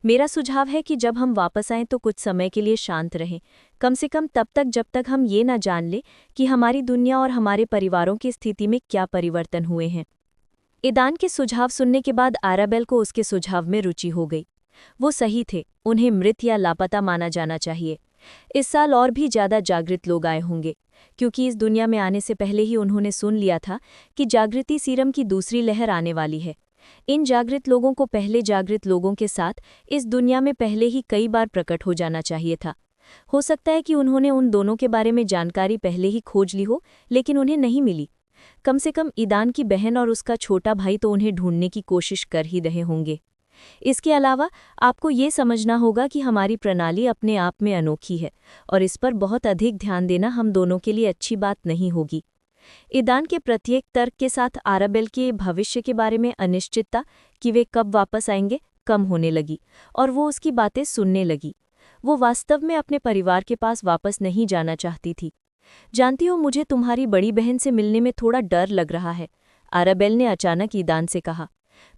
मेरा सुझाव है कि जब हम वापस आएं तो कुछ समय के लिए शांत रहें, कम से कम तब तक जब तक हम ये ना जान लें कि हमारी दुनिया और हमारे परिवारों की स्थिति में क्या परिवर्तन हुए हैं। ईदान के सुझाव सुनने के बाद आराबेल को उसके सुझाव में रुचि हो गई। वो सही थे, उन्हें मृत या लापता माना जाना चाहिए। इस साल और भी ज्यादा जागृत लोग आए होंगे, क्योंकि इस दुनिया में आने से पहले ही उन्होंने सुन लिया था कि जागृति सीरम की दूसरी लहर आने वाली है। इन जागृत लोगों को पहले जागृत लोगों के साथ इस दुनिया में पहले ही कई बार प्रकट हो जाना चाहिए था। हो सकता है कि उन्होंने उन दोनों के बारे में जानकारी पहले ही खोज ली हो, लेकिन उन्हें नहीं मिली। कम से कम ईदान की बहन और उसका छोटा भाई तो उन्हें ढूंढने की कोशिश कर ही रहे होंगे। इसके अलावा आपको ये समझना होगा कि हमारी प्रणाली अपने आप में अनोखी है और इस पर बहुत अधिक ध्यान देना हम दोनों के लिए अच्छी बात नहीं होगी। ईदान के प्रत्येक तर्क के साथ आराबेल के भविष्य के बारे में अनिश्चितता कि वे कब वापस आएंगे कम होने लगी और वो उसकी बातें सुनने लगी। वो वास्तव में अपने परिवार के पास वापस नहीं जाना चाहती थी। जानती हो, मुझे तुम्हारी बड़ी बहन से मिलने में थोड़ा डर लग रहा है, आराबेल ने अचानक ईदान से कहा।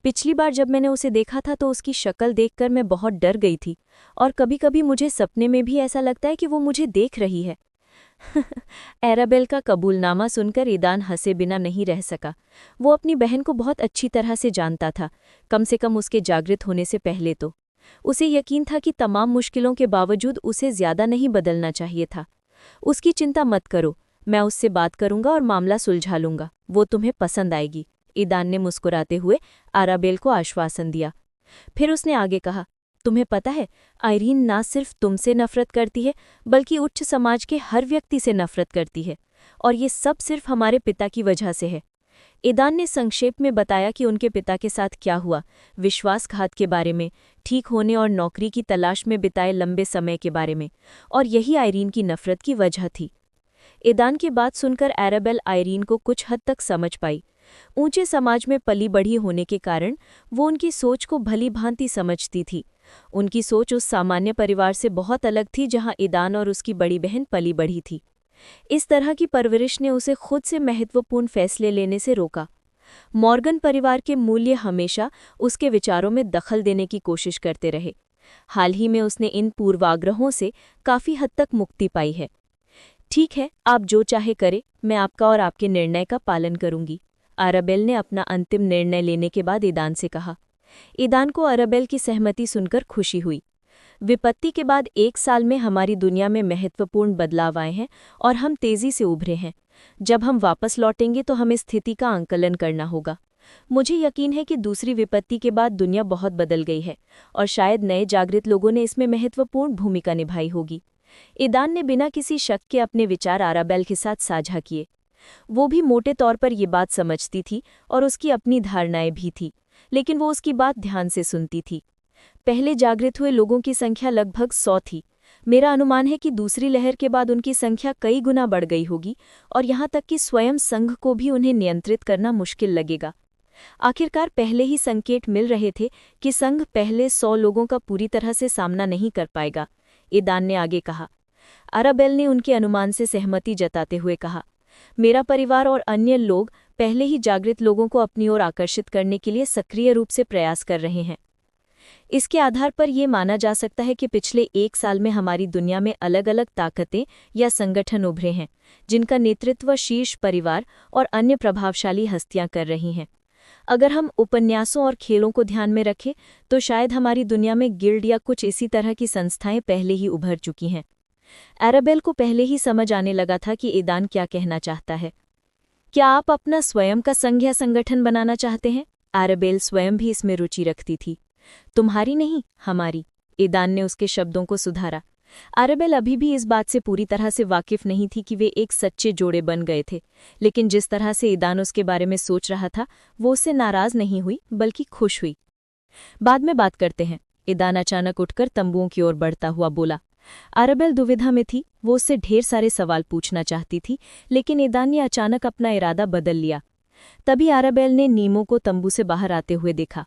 पिछली बार जब मैंने उसे देखा था तो उसकी शक्ल देखकर मैं बहुत डर गई थी और कभी-कभी मुझे सपने में भी ऐसा लगता है कि वो मुझे देख रही है। आराबेल का कबूलनामा सुनकर ईदान हंसे बिना नहीं रह सका। वो अपनी बहन को बहुत अच्छी तरह से जानता था, कम से कम उसके जागृत होने से पहले तो। उसे यकीन था कि तमाम मुश्किलों के बावजूद उसे ज्यादा नहीं बदलना चाहिए था। उसकी चिंता मत करो, मैं उससे बात करूंगा और मामला सुलझा लूंगा, वो तुम्हें पसंद आएगी, ईदान ने मुस्कुराते हुए आराबेल को आश्वासन दिया। फिर उसने आगे कहा, तुम्हें पता है, आयरीन ना सिर्फ तुमसे नफरत करती है बल्कि उच्च समाज के हर व्यक्ति से नफरत करती है, और ये सब सिर्फ हमारे पिता की वजह से है। ईदान ने संक्षेप में बताया कि उनके पिता के साथ क्या हुआ, विश्वासघात के बारे में, ठीक होने और नौकरी की तलाश में बिताए लंबे समय के बारे में, और यही आयरीन की नफरत की वजह थी। ईदान की बात सुनकर आराबेल आयरीन को कुछ हद तक समझ पाई। ऊंचे समाज में पली बढ़ी होने के कारण वो उनकी सोच को भली भांति समझती थी। उनकी सोच उस सामान्य परिवार से बहुत अलग थी जहां ईदान और उसकी बड़ी बहन पली बढ़ी थी। इस तरह की परवरिश ने उसे खुद से महत्वपूर्ण फैसले लेने से रोका। मॉर्गन परिवार के मूल्य हमेशा उसके विचारों में दखल देने की कोशिश करते रहे। हाल ही में उसने इन पूर्वाग्रहों से काफी हद तक मुक्ति पाई है। ठीक है, आप जो चाहे करें, मैं आपका और आपके निर्णय का पालन करूंगी, आराबेल ने अपना अंतिम निर्णय लेने के बाद ईदान से कहा। ईदान को आराबेल की सहमति सुनकर खुशी हुई। विपत्ति के बाद 1 साल में हमारी दुनिया में महत्वपूर्ण बदलाव आए हैं और हम तेजी से उभरे हैं। जब हम वापस लौटेंगे तो हमें स्थिति का आंकलन करना होगा। मुझे यकीन है कि दूसरी विपत्ति के बाद दुनिया बहुत बदल गई है और शायद नए जागृत लोगों ने इसमें महत्वपूर्ण भूमिका निभाई होगी। ईदान ने बिना किसी शक के अपने विचार आराबेल के साथ साझा किए। वो भी मोटे तौर पर ये बात समझती थी और उसकी अपनी धारणाएं भी थी, लेकिन वो उसकी बात ध्यान से सुनती थी। पहले जागृत हुए लोगों की संख्या लगभग 100 थी। मेरा अनुमान है कि दूसरी लहर के बाद उनकी संख्या कई गुना बढ़ गई होगी और यहाँ तक कि स्वयं संघ को भी उन्हें नियंत्रित करना मुश्किल लगेगा। आखिरकार पहले ही संकेत मिल रहे थे कि संघ पहले 100 लोगों का पूरी तरह से सामना नहीं कर पाएगा, ईदान ने आगे कहा। आराबेल ने उनके अनुमान से सहमति जताते हुए कहा, मेरा परिवार और अन्य लोग पहले ही जागृत लोगों को अपनी ओर आकर्षित करने के लिए सक्रिय रूप से प्रयास कर रहे हैं। इसके आधार पर यह माना जा सकता है कि पिछले 1 साल में हमारी दुनिया में अलग अलग ताकतें या संगठन उभरे हैं, जिनका नेतृत्व शीर्ष परिवार और अन्य प्रभावशाली हस्तियां कर रही हैं। अगर हम उपन्यासों और खेलों को ध्यान में रखें तो शायद हमारी दुनिया में गिल्ड या कुछ इसी तरह की संस्थाएं पहले ही उभर चुकी हैं। आराबेल को पहले ही समझ आने लगा था कि ईदान क्या कहना चाहता है। क्या आप अपना स्वयं का संघ या संगठन बनाना चाहते हैं? आराबेल स्वयं भी इसमें रुचि रखती थी। तुम्हारी नहीं, हमारी, ईदान ने उसके शब्दों को सुधारा। आराबेल अभी भी इस बात से पूरी तरह से वाकिफ नहीं थी कि वे एक सच्चे जोड़े बन गए थे, लेकिन जिस तरह से ईदान उसके बारे में सोच रहा था वो उससे नाराज नहीं हुई बल्कि खुश हुई। बाद में बात करते हैं, ईदान अचानक उठकर तंबुओं की ओर बढ़ता हुआ बोला। आराबेल दुविधा में थी, वो उससे ढेर सारे सवाल पूछना चाहती थी, लेकिन ईदान ने अचानक अपना इरादा बदल लिया। तभी आराबेल ने नीमो को तंबू से बाहर आते हुए देखा।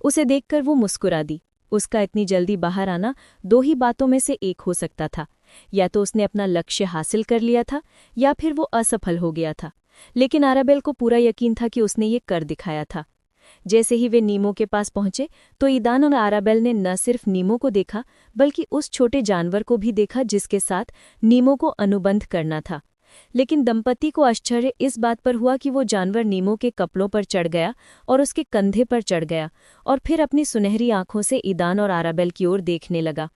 उसे देखकर वो मुस्कुरा दी। उसका इतनी जल्दी बाहर आना दो ही बातों में से एक हो सकता था, या तो उसने अपना लक्ष्य हासिल कर लिया था या फिर वो असफल हो गया था। लेकिन आराबेल को पूरा यकीन था कि उसने ये कर दिखाया था। जैसे ही वे नीमो के पास पहुंचे तो ईदान और आराबेल ने न सिर्फ नीमो को देखा बल्कि उस छोटे जानवर को भी देखा जिसके साथ नीमो को अनुबंध करना था। लेकिन दंपति को आश्चर्य इस बात पर हुआ कि वो जानवर नीमो के कपड़ों पर चढ़ गया और उसके कंधे पर चढ़ गया और फिर अपनी सुनहरी आंखों से ईदान और आराबेल की ओर देखने लगा।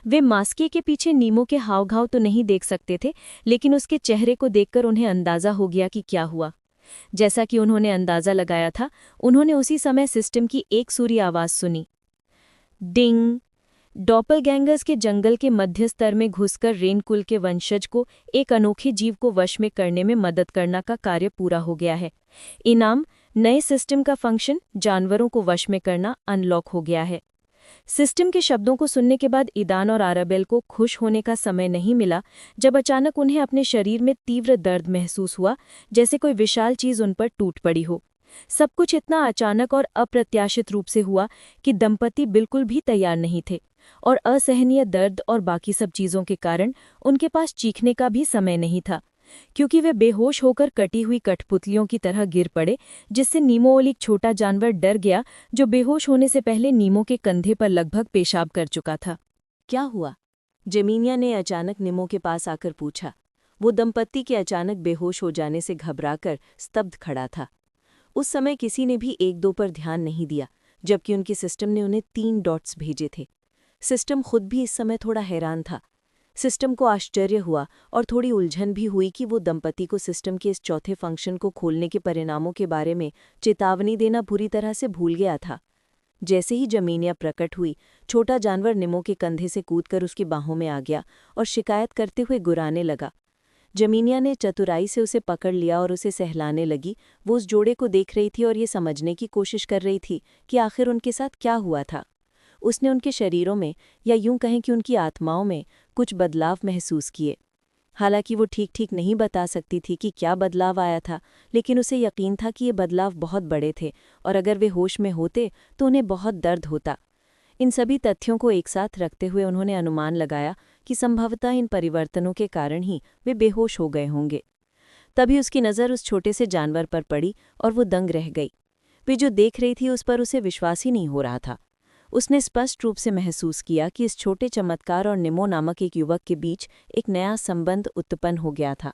वे मास्के के पीछे नीमो के हावभाव तो नहीं देख सकते थे, लेकिन उसके चेहरे को देखकर उन्हें अंदाजा हो गया कि क्या हुआ। जैसा कि उन्होंने अंदाजा लगाया था, उन्होंने उसी समय सिस्टम की एक सूरी आवाज सुनी, डिंग। डॉपलगैंगर्स के जंगल के मध्य स्तर में घुसकर रेनकुल के वंशज को एक अनोखे जीव को वश में करने में मदद करना का कार्य पूरा हो गया है। इनाम, नए सिस्टम का फंक्शन जानवरों को वश में करना अनलॉक हो गया है। सिस्टम के शब्दों को सुनने के बाद ईदान और आराबेल को खुश होने का समय नहीं मिला जब अचानक उन्हें अपने शरीर में तीव्र दर्द महसूस हुआ, जैसे कोई विशाल चीज उन पर टूट पड़ी हो। सब कुछ इतना अचानक और अप्रत्याशित रूप से हुआ कि दंपति बिल्कुल भी तैयार नहीं थे और असहनीय दर्द और बाकी सब चीजों के कारण उनके पास चीखने का भी समय नहीं था, क्योंकि वे बेहोश होकर कटी हुई कठपुतलियों की तरह गिर पड़े, जिससे नीमो एक छोटा जानवर डर गया जो बेहोश होने से पहले नीमो के कंधे पर लगभग पेशाब कर चुका था। क्या हुआ? जेमिनिया ने अचानक नीमो के पास आकर पूछा। वो दंपति के अचानक बेहोश हो जाने से घबराकर स्तब्ध खड़ा था। उस समय किसी ने भी 1-2 पर ध्यान नहीं दिया, जबकि उनके सिस्टम ने उन्हें 3 डॉट्स भेजे थे। सिस्टम खुद भी इस समय थोड़ा हैरान था। सिस्टम को आश्चर्य हुआ और थोड़ी उलझन भी हुई कि वो दंपति को सिस्टम के इस चौथे फंक्शन को खोलने के परिणामों के बारे में चेतावनी देना बुरी तरह से भूल गया था। जैसे ही जमीनिया प्रकट हुई, छोटा जानवर निमो के कंधे से कूदकर उसकी बाहों में आ गया और शिकायत करते हुए गुर्राने लगा। जमीनिया ने चतुराई से उसे पकड़ लिया और उसे सहलाने लगी। वो उस जोड़े को देख रही थी और ये समझने की कोशिश कर रही थी कि आखिर उनके साथ क्या हुआ था। उसने उनके शरीरों में, या यूं कहें कि उनकी आत्माओं में, कुछ बदलाव महसूस किए। हालांकि वो ठीक नहीं बता सकती थी कि क्या बदलाव आया था, लेकिन उसे यकीन था कि ये बदलाव बहुत बड़े थे और अगर वे होश में होते तो उन्हें बहुत दर्द होता। इन सभी तथ्यों को एक साथ रखते हुए उन्होंने अनुमान लगाया कि संभवतः इन परिवर्तनों के कारण ही वे बेहोश हो गए होंगे। तभी उसकी नज़र उस छोटे से जानवर पर पड़ी और वो दंग रह गई। वे जो देख रही थी उस पर उसे विश्वास ही नहीं हो रहा था। उसने स्पष्ट रूप से महसूस किया कि इस छोटे चमत्कार और निमो नामक एक युवक के बीच एक नया संबंध उत्पन्न हो गया था।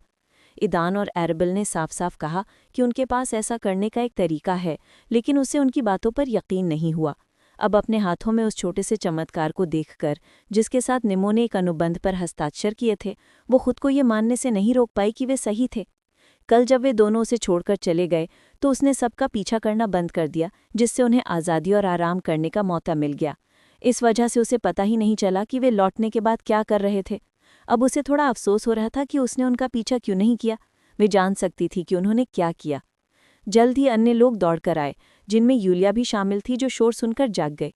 ईदान और आराबेल ने साफ साफ कहा कि उनके पास ऐसा करने का एक तरीका है, लेकिन उसे उनकी बातों पर यकीन नहीं हुआ। अब अपने हाथों में उस छोटे से चमत्कार को देखकर, जिसके साथ निमो ने एक अनुबंध पर हस्ताक्षर किए थे, वो खुद को ये मानने से नहीं रोक पाई कि वे सही थे। कल जब वे दोनों उसे छोड़कर चले गए तो उसने सबका पीछा करना बंद कर दिया, जिससे उन्हें आज़ादी और आराम करने का मौका मिल गया। इस वजह से उसे पता ही नहीं चला कि वे लौटने के बाद क्या कर रहे थे। अब उसे थोड़ा अफसोस हो रहा था कि उसने उनका पीछा क्यों नहीं किया। वे जान सकती थी कि उन्होंने क्या किया। जल्द ही अन्य लोग दौड़कर आए, जिनमें यूलिया भी शामिल थी, जो शोर सुनकर जाग गए।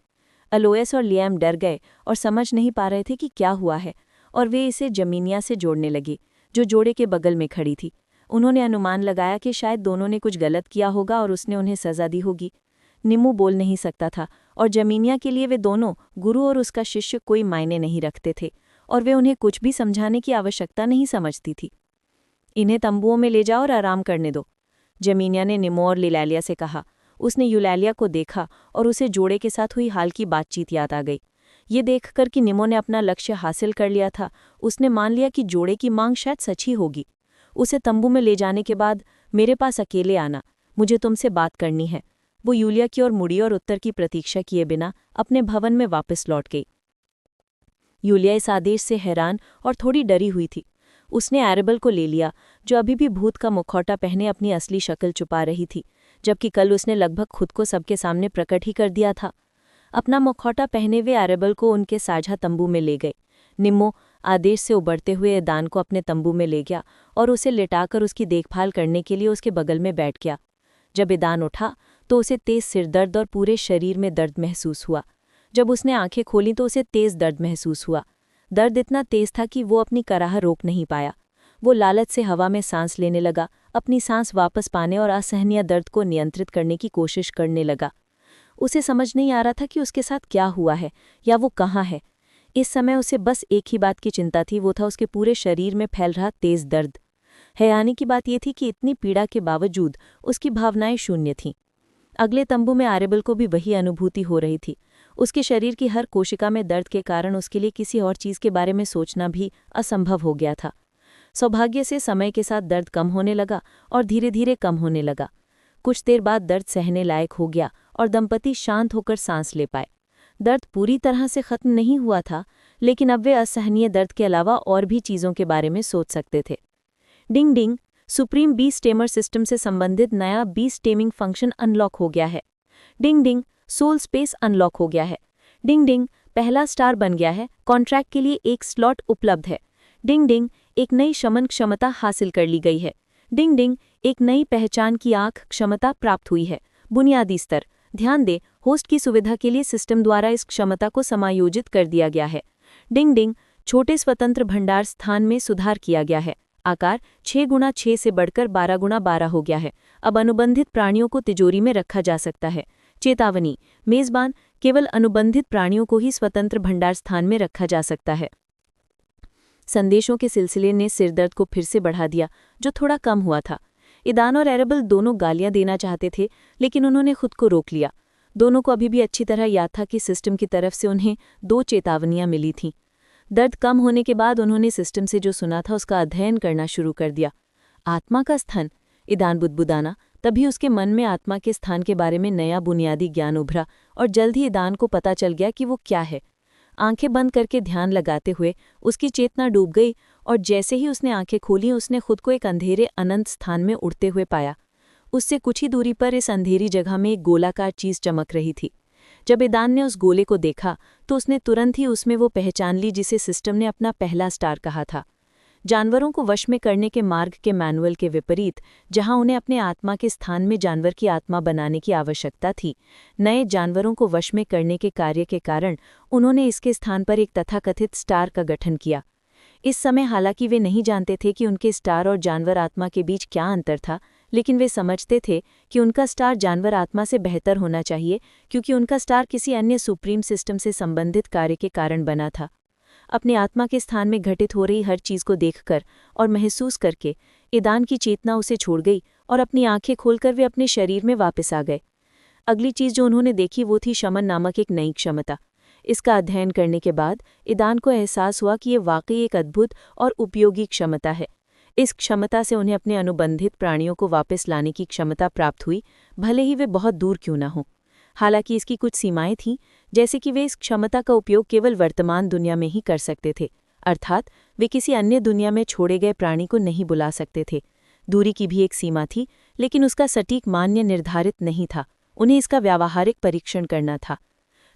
अलोएस और लियाम डर गए और समझ नहीं पा रहे थे कि क्या हुआ है, और वे इसे जमीनिया से जोड़ने लगे, जो जोड़े के बगल में खड़ी थी। उन्होंने अनुमान लगाया कि शायद दोनों ने कुछ गलत किया होगा और उसने उन्हें सज़ा दी होगी। निमो बोल नहीं सकता था और जमीनिया के लिए वे दोनों, गुरु और उसका शिष्य, कोई मायने नहीं रखते थे और वे उन्हें कुछ भी समझाने की आवश्यकता नहीं समझती थी। इन्हें तंबुओं में ले जाओ और आराम करने दो, जमीनिया ने निमो और यूलालिया से कहा। उसने यूलालिया को देखा और उसे जोड़े के साथ हुई हाल की बातचीत याद आ गई। ये देखकर कि निमो ने अपना लक्ष्य हासिल कर लिया था, उसने मान लिया कि जोड़े की मांग शायद सच ही होगी। उसे तंबू में ले जाने के बाद, मेरे पास अकेले आना, मुझे तुमसे बात करनी है। वो यूलिया की ओर मुड़ी और उत्तर की प्रतीक्षा किए बिना अपने भवन में वापस लौट गई। यूलिया इस आदेश से हैरान और थोड़ी डरी हुई थी। उसने आराबेल को ले लिया, जो अभी भी भूत का मुखौटा पहने अपनी असली शक्ल छुपा रही थी, जबकि कल उसने लगभग खुद को सबके सामने प्रकट ही कर दिया था। अपना मुखौटा पहने हुए आराबेल को उनके साझा तंबू में ले गए। निम्मो आदेश से उबरते हुए ईदान को अपने तंबू में ले गया और उसे लिटाकर उसकी देखभाल करने के लिए उसके बगल में बैठ गया। जब ईदान उठा तो उसे तेज सिरदर्द और पूरे शरीर में दर्द महसूस हुआ। जब उसने आंखें खोलीं तो उसे तेज दर्द महसूस हुआ। दर्द इतना तेज था कि वो अपनी कराह रोक नहीं पाया। वो लालच से हवा में सांस लेने लगा, अपनी सांस वापस पाने और असहनीय दर्द को नियंत्रित करने की कोशिश करने लगा। उसे समझ नहीं आ रहा था कि उसके साथ क्या हुआ है या वो कहाँ है। इस समय उसे बस एक ही बात की चिंता थी, वो था उसके पूरे शरीर में फैल रहा तेज दर्द। हैरानी की बात यह थी कि इतनी पीड़ा के बावजूद उसकी भावनाएं शून्य थीं। अगले तंबू में आरेबल को भी वही अनुभूति हो रही थी। उसके शरीर की हर कोशिका में दर्द के कारण उसके लिए किसी और चीज़ के बारे में सोचना भी असंभव हो गया था। सौभाग्य से समय के साथ दर्द कम होने लगा और धीरे धीरे कम होने लगा। कुछ देर बाद दर्द सहने लायक हो गया और दंपति शांत होकर सांस ले पाए। दर्द पूरी तरह से खत्म नहीं हुआ था, लेकिन अब वे असहनीय दर्द के अलावा और भी चीज़ों के बारे में सोच सकते थे। डिंग डिंग, सुप्रीम बी स्टेमर सिस्टम से संबंधित नया बी स्टेमिंग फंक्शन अनलॉक हो गया है। डिंग डिंग, सोल स्पेस अनलॉक हो गया है। डिंग डिंग, पहला स्टार बन गया है, कॉन्ट्रैक्ट के लिए एक स्लॉट उपलब्ध है। डिंग डिंग, एक नई शमन क्षमता हासिल कर ली गई है। डिंग डिंग, एक नई पहचान की आंख क्षमता प्राप्त हुई है। बुनियादी स्तर, ध्यान दें, होस्ट की सुविधा के लिए सिस्टम द्वारा इस क्षमता को समायोजित कर दिया गया है। डिंग डिंग, छोटे स्वतंत्र भंडार स्थान में सुधार किया गया है। आकार 6x6 से बढ़कर 12x12 हो गया है। अब अनुबंधित प्राणियों को तिजोरी में रखा जा सकता है। चेतावनी, मेजबान, केवल अनुबंधित प्राणियों को ही स्वतंत्र भंडार स्थान में रखा जा सकता है। संदेशों के सिलसिले ने सिरदर्द को फिर से बढ़ा दिया, जो थोड़ा कम हुआ था। ईदान और एरेबल दोनों गालियां देना चाहते थे, लेकिन उन्होंने खुद को रोक लिया। दोनों को अभी भी अच्छी तरह याद था कि सिस्टम की तरफ से उन्हें 2 चेतावनियां मिली थीं। दर्द कम होने के बाद उन्होंने सिस्टम से जो सुना था उसका अध्ययन करना शुरू कर दिया। आत्मा का स्थान, ईदान बुदबुदाना। तभी उसके मन में आत्मा के स्थान के बारे में नया बुनियादी ज्ञान उभरा और जल्द ही ईदान को पता चल गया कि वो क्या है। आंखें बंद करके ध्यान लगाते हुए उसकी चेतना डूब गई और जैसे ही उसने आंखें खोली उसने खुद को एक अंधेरे अनंत स्थान में उड़ते हुए पाया। उससे कुछ ही दूरी पर इस अंधेरी जगह में एक गोलाकार चीज़ चमक रही थी। जब ईदान ने उस गोले को देखा तो उसने तुरंत ही उसमें वो पहचान ली जिसे सिस्टम ने अपना पहला स्टार कहा था। जानवरों को वश में करने के मार्ग के मैनुअल के विपरीत, जहां उन्हें अपने आत्मा के स्थान में जानवर की आत्मा बनाने की आवश्यकता थी, नए जानवरों को वश में करने के कार्य के कारण उन्होंने इसके स्थान पर एक तथाकथित स्टार का गठन किया। इस समय हालांकि वे नहीं जानते थे कि उनके स्टार और जानवर आत्मा के बीच क्या अंतर था, लेकिन वे समझते थे कि उनका स्टार जानवर आत्मा से बेहतर होना चाहिए, क्योंकि उनका स्टार किसी अन्य सुप्रीम सिस्टम से संबंधित कार्य के कारण बना था। अपने आत्मा के स्थान में घटित हो रही हर चीज़ को देखकर और महसूस करके ईदान की चेतना उसे छोड़ गई और अपनी आंखें खोलकर वे अपने शरीर में वापस आ गए। अगली चीज़ जो उन्होंने देखी वो थी शमन नामक एक नई क्षमता। इसका अध्ययन करने के बाद ईदान को एहसास हुआ कि ये वाकई एक अद्भुत और उपयोगी क्षमता है। इस क्षमता से उन्हें अपने अनुबंधित प्राणियों को वापस लाने की क्षमता प्राप्त हुई, भले ही वे बहुत दूर क्यों न हों। हालांकि इसकी कुछ सीमाएं थीं, जैसे कि वे इस क्षमता का उपयोग केवल वर्तमान दुनिया में ही कर सकते थे, अर्थात वे किसी अन्य दुनिया में छोड़े गए प्राणी को नहीं बुला सकते थे। दूरी की भी एक सीमा थी, लेकिन उसका सटीक मान्य निर्धारित नहीं था। उन्हें इसका व्यावहारिक परीक्षण करना था।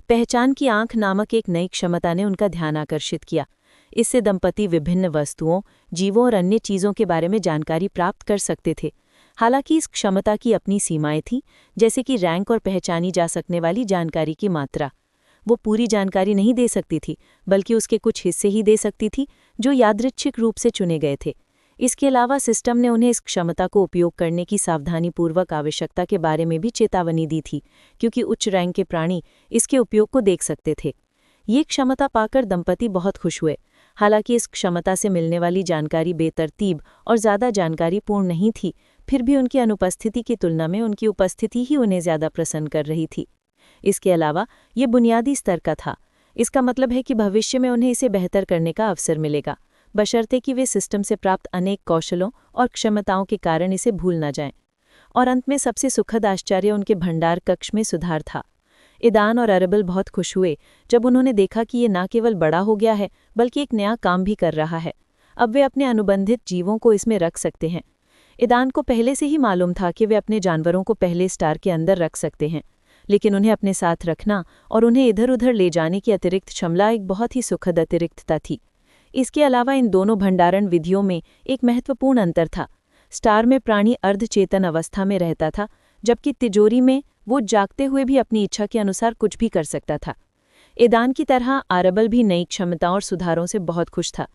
पहचान की आंख नामक एक नई क्षमता ने उनका ध्यान आकर्षित किया। इससे दंपति विभिन्न वस्तुओं, जीवों और अन्य चीज़ों के बारे में जानकारी प्राप्त कर सकते थे। हालांकि इस क्षमता की अपनी सीमाएं थीं, जैसे कि रैंक और पहचानी जा सकने वाली जानकारी की मात्रा। वो पूरी जानकारी नहीं दे सकती थी, बल्कि उसके कुछ हिस्से ही दे सकती थी जो यादृच्छिक रूप से चुने गए थे। इसके अलावा सिस्टम ने उन्हें इस क्षमता को उपयोग करने की सावधानीपूर्वक आवश्यकता के बारे में भी चेतावनी दी थी, क्योंकि उच्च रैंक के प्राणी इसके उपयोग को देख सकते थे। ये क्षमता पाकर दंपति बहुत खुश हुए। हालांकि इस क्षमता से मिलने वाली जानकारी बेतरतीब और ज़्यादा जानकारीपूर्ण नहीं थी, फिर भी उनकी अनुपस्थिति की तुलना में उनकी उपस्थिति ही उन्हें ज़्यादा प्रसन्न कर रही थी। इसके अलावा ये बुनियादी स्तर का था। इसका मतलब है कि भविष्य में उन्हें इसे बेहतर करने का अवसर मिलेगा, बशर्ते कि वे सिस्टम से प्राप्त अनेक कौशलों और क्षमताओं के कारण इसे भूल न जाएं। और अंत में सबसे सुखद आश्चर्य उनके भंडार कक्ष में सुधार था। ईदान और एरेबल बहुत खुश हुए जब उन्होंने देखा कि ये न केवल बड़ा हो गया है, बल्कि एक नया काम भी कर रहा है। अब वे अपने अनुबंधित जीवों को इसमें रख सकते हैं। ईदान को पहले से ही मालूम था कि वे अपने जानवरों को पहले स्टार के अंदर रख सकते हैं, लेकिन उन्हें अपने साथ रखना और उन्हें इधर उधर ले जाने की अतिरिक्त क्षमता एक बहुत ही सुखद अतिरिक्तता थी। इसके अलावा इन दोनों भंडारण विधियों में एक महत्वपूर्ण अंतर था। स्टार में प्राणी अर्धचेतन अवस्था में रहता था, जबकि तिजोरी में वो जागते हुए भी अपनी इच्छा के अनुसार कुछ भी कर सकता था। ईदान की तरह एरेबल भी नई क्षमताओं और सुधारों से बहुत खुश था।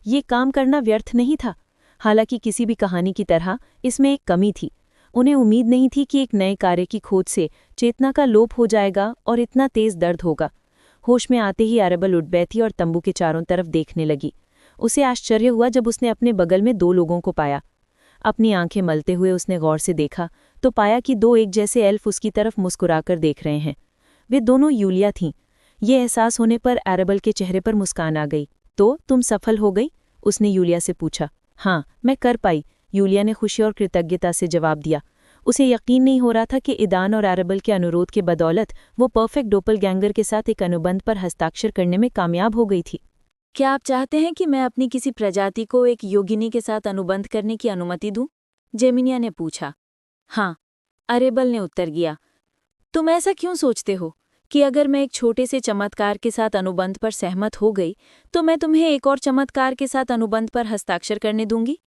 ये काम करना व्यर्थ नहीं था। हालांकि किसी भी कहानी की तरह इसमें एक कमी थी। उन्हें उम्मीद नहीं थी कि एक नए कार्य की खोज से चेतना का लोप हो जाएगा और इतना तेज दर्द होगा। होश में आते ही अरेबल उठ बैठी और तंबू के चारों तरफ देखने लगी। उसे आश्चर्य हुआ जब उसने अपने बगल में 2 लोगों को पाया। अपनी आंखें मलते हुए उसने गौर से देखा तो पाया कि 2 एक जैसे एल्फ उसकी तरफ मुस्कुराकर देख रहे हैं। वे दोनों यूलिया थीं। ये एहसास होने पर अरेबल के चेहरे पर मुस्कान आ गई। तो तुम सफल हो गई? उसने यूलिया से पूछा। हाँ, मैं कर पाई, यूलिया ने खुशी और कृतज्ञता से जवाब दिया। उसे यकीन नहीं हो रहा था कि ईदान और अरेबल के अनुरोध के बदौलत वो परफेक्ट डोपलगैंगर के साथ एक अनुबंध पर हस्ताक्षर करने में कामयाब हो गई थी। क्या आप चाहते हैं कि मैं अपनी किसी प्रजाति को एक योगिनी के साथ अनुबंध करने की अनुमति दूं? जेमिनिया ने पूछा। हाँ, अरेबल ने उत्तर दिया। तुम ऐसा क्यों सोचते हो कि अगर मैं एक छोटे से चमत्कार के साथ अनुबंध पर सहमत हो गई तो मैं तुम्हें एक और चमत्कार के साथ अनुबंध पर हस्ताक्षर करने दूंगी?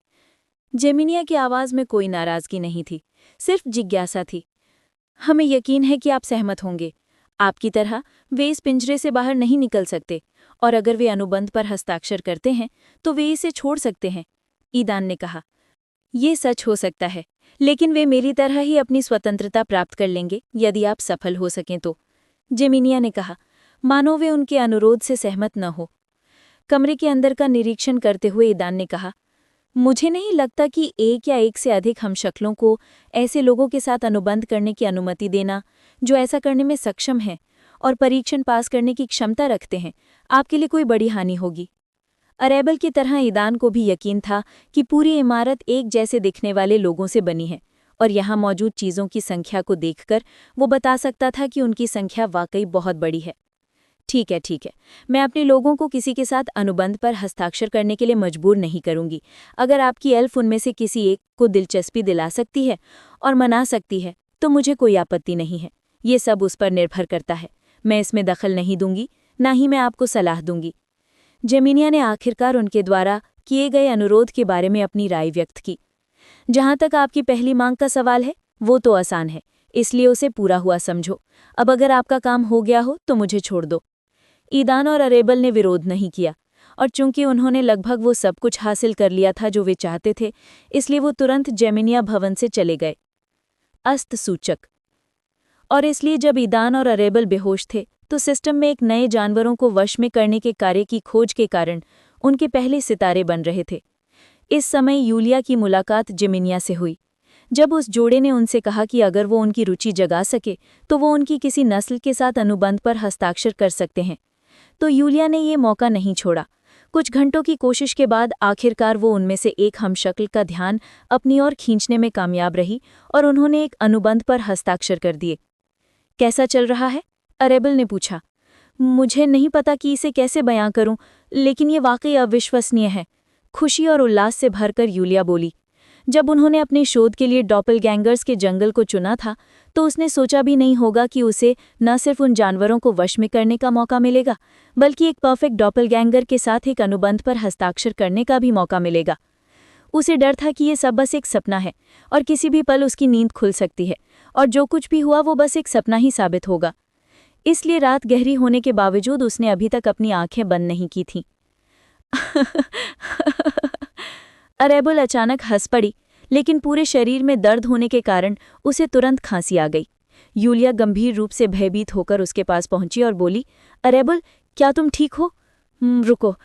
जेमिनिया की आवाज में कोई नाराजगी नहीं थी, सिर्फ जिज्ञासा थी। हमें यकीन है कि आप सहमत होंगे। आपकी तरह वे इस पिंजरे से बाहर नहीं निकल सकते, और अगर वे अनुबंध पर हस्ताक्षर करते हैं तो वे इसे छोड़ सकते हैं, ईदान ने कहा। ये सच हो सकता है, लेकिन वे मेरी तरह ही अपनी स्वतंत्रता प्राप्त कर लेंगे यदि आप सफल हो सकें तो, जेमिनिया ने कहा, मानो वे उनके अनुरोध से सहमत न हो। कमरे के अंदर का निरीक्षण करते हुए ईदान ने कहा, मुझे नहीं लगता कि एक या एक से अधिक हमशक्लों को ऐसे लोगों के साथ अनुबंध करने की अनुमति देना जो ऐसा करने में सक्षम हैं और परीक्षण पास करने की क्षमता रखते हैं, आपके लिए कोई बड़ी हानि होगी। अरेबल की तरह ईदान को भी यकीन था कि पूरी इमारत एक जैसे दिखने वाले लोगों से बनी है, और यहाँ मौजूद चीज़ों की संख्या को देखकर वो बता सकता था कि उनकी संख्या वाकई बहुत बड़ी है। ठीक है, मैं अपने लोगों को किसी के साथ अनुबंध पर हस्ताक्षर करने के लिए मजबूर नहीं करूंगी। अगर आपकी एल्फ उनमें से किसी एक को दिलचस्पी दिला सकती है और मना सकती है तो मुझे कोई आपत्ति नहीं है। ये सब उस पर निर्भर करता है। मैं इसमें दखल नहीं दूंगी, ना ही मैं आपको सलाह दूंगी। जेमिनिया ने आखिरकार उनके द्वारा किए गए अनुरोध के बारे में अपनी राय व्यक्त की। जहां तक आपकी पहली मांग का सवाल है, वो तो आसान है, इसलिए उसे पूरा हुआ समझो। अब अगर आपका काम हो गया हो तो मुझे छोड़ दो। ईदान और अरेबल ने विरोध नहीं किया, और चूंकि उन्होंने लगभग वो सब कुछ हासिल कर लिया था जो वे चाहते थे, इसलिए वो तुरंत जेमिनिया भवन से चले गए। अस्त सूचक। और इसलिए जब ईदान और अरेबल बेहोश थे तो सिस्टम में एक नए जानवरों को वश में करने के कार्य की खोज के कारण उनके पहले सितारे बन रहे थे। इस समय यूलिया की मुलाकात जेमिनिया से हुई। जब उस जोड़े ने उनसे कहा कि अगर वो उनकी रुचि जगा सके तो वो उनकी किसी नस्ल के साथ अनुबंध पर हस्ताक्षर कर सकते हैं, तो यूलिया ने ये मौका नहीं छोड़ा। कुछ घंटों की कोशिश के बाद आखिरकार वो उनमें से एक हमशक्ल का ध्यान अपनी ओर खींचने में कामयाब रही और उन्होंने एक अनुबंध पर हस्ताक्षर कर दिए। कैसा चल रहा है? अरेबल ने पूछा। मुझे नहीं पता कि इसे कैसे बयां करूं, लेकिन ये वाकई अविश्वसनीय है, खुशी और उल्लास से भरकर यूलिया बोली। जब उन्होंने अपने शोध के लिए डॉपलगैंगर्स के जंगल को चुना था तो उसने सोचा भी नहीं होगा कि उसे न सिर्फ उन जानवरों को वश में करने का मौका मिलेगा, बल्कि एक परफेक्ट डॉपलगैंगर के साथ एक अनुबंध पर हस्ताक्षर करने का भी मौका मिलेगा। उसे डर था कि ये सब बस एक सपना है और किसी भी पल उसकी नींद खुल सकती है, और जो कुछ भी हुआ वो बस एक सपना ही साबित होगा। इसलिए रात गहरी होने के बावजूद उसने अभी तक अपनी आंखें बंद नहीं की थीं। अरेबल अचानक हंस पड़ी, लेकिन पूरे शरीर में दर्द होने के कारण उसे तुरंत खांसी आ गई। यूलिया गंभीर रूप से भयभीत होकर उसके पास पहुंची और बोली, अरेबल, क्या तुम ठीक हो? रुको।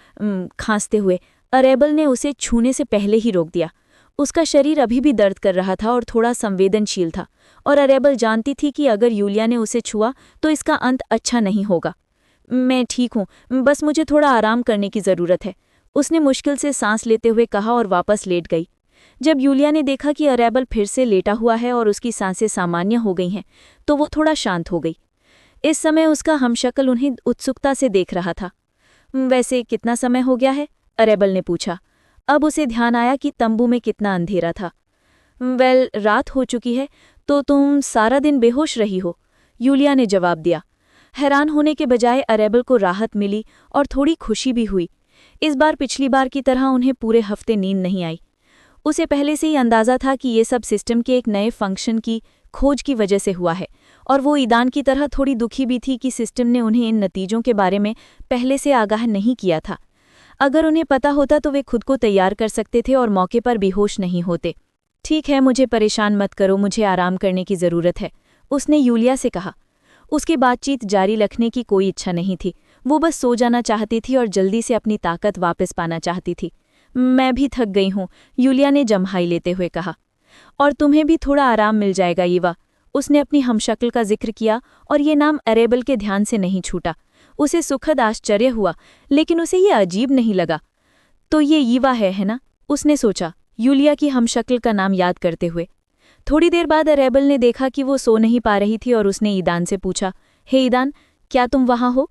खांसते हुए अरेबल ने उसे छूने से पहले ही रोक दिया। उसका शरीर अभी भी दर्द कर रहा था और थोड़ा संवेदनशील था, और अरेबल जानती थी कि अगर यूलिया ने उसे छुआ तो इसका अंत अच्छा नहीं होगा। मैं ठीक हूँ, बस मुझे थोड़ा आराम करने की ज़रूरत है, उसने मुश्किल से सांस लेते हुए कहा और वापस लेट गई। जब यूलिया ने देखा कि अरेबल फिर से लेटा हुआ है और उसकी सांसें सामान्य हो गई हैं, तो वो थोड़ा शांत हो गई। इस समय उसका हमशक्ल उन्हें उत्सुकता से देख रहा था। वैसे कितना समय हो गया है? अरेबल ने पूछा। अब उसे ध्यान आया कि तंबू में कितना अंधेरा था। रात हो चुकी है, तो तुम सारा दिन बेहोश रही हो, यूलिया ने जवाब दिया। हैरान होने के बजाय अरेबल को राहत मिली और थोड़ी खुशी भी हुई। इस बार पिछली बार की तरह उन्हें पूरे हफ्ते नींद नहीं आई। उसे पहले से ही अंदाजा था कि ये सब सिस्टम के एक नए फंक्शन की खोज की वजह से हुआ है, और वो ईदान की तरह थोड़ी दुखी भी थी कि सिस्टम ने उन्हें इन नतीजों के बारे में पहले से आगाह नहीं किया था। अगर उन्हें पता होता तो वे खुद को तैयार कर सकते थे और मौके पर बेहोश नहीं होते। ठीक है, मुझे परेशान मत करो, मुझे आराम करने की ज़रूरत है, उसने यूलिया से कहा। उसकी बातचीत जारी रखने की कोई इच्छा नहीं थी। वो बस सो जाना चाहती थी और जल्दी से अपनी ताकत वापस पाना चाहती थी। मैं भी थक गई हूँ, यूलिया ने जम्हाई लेते हुए कहा। और तुम्हें भी थोड़ा आराम मिल जाएगा ईवा, उसने अपनी हमशक्ल का जिक्र किया और ये नाम अरेबल के ध्यान से नहीं छूटा। उसे सुखद आश्चर्य हुआ, लेकिन उसे ये अजीब नहीं लगा। तो ये ईवा है ना, उसने सोचा, यूलिया की हमशक्ल का नाम याद करते हुए। थोड़ी देर बाद अरेबल ने देखा कि वो सो नहीं पा रही थी और उसने ईदान से पूछा, हे ईदान, क्या तुम वहाँ हो?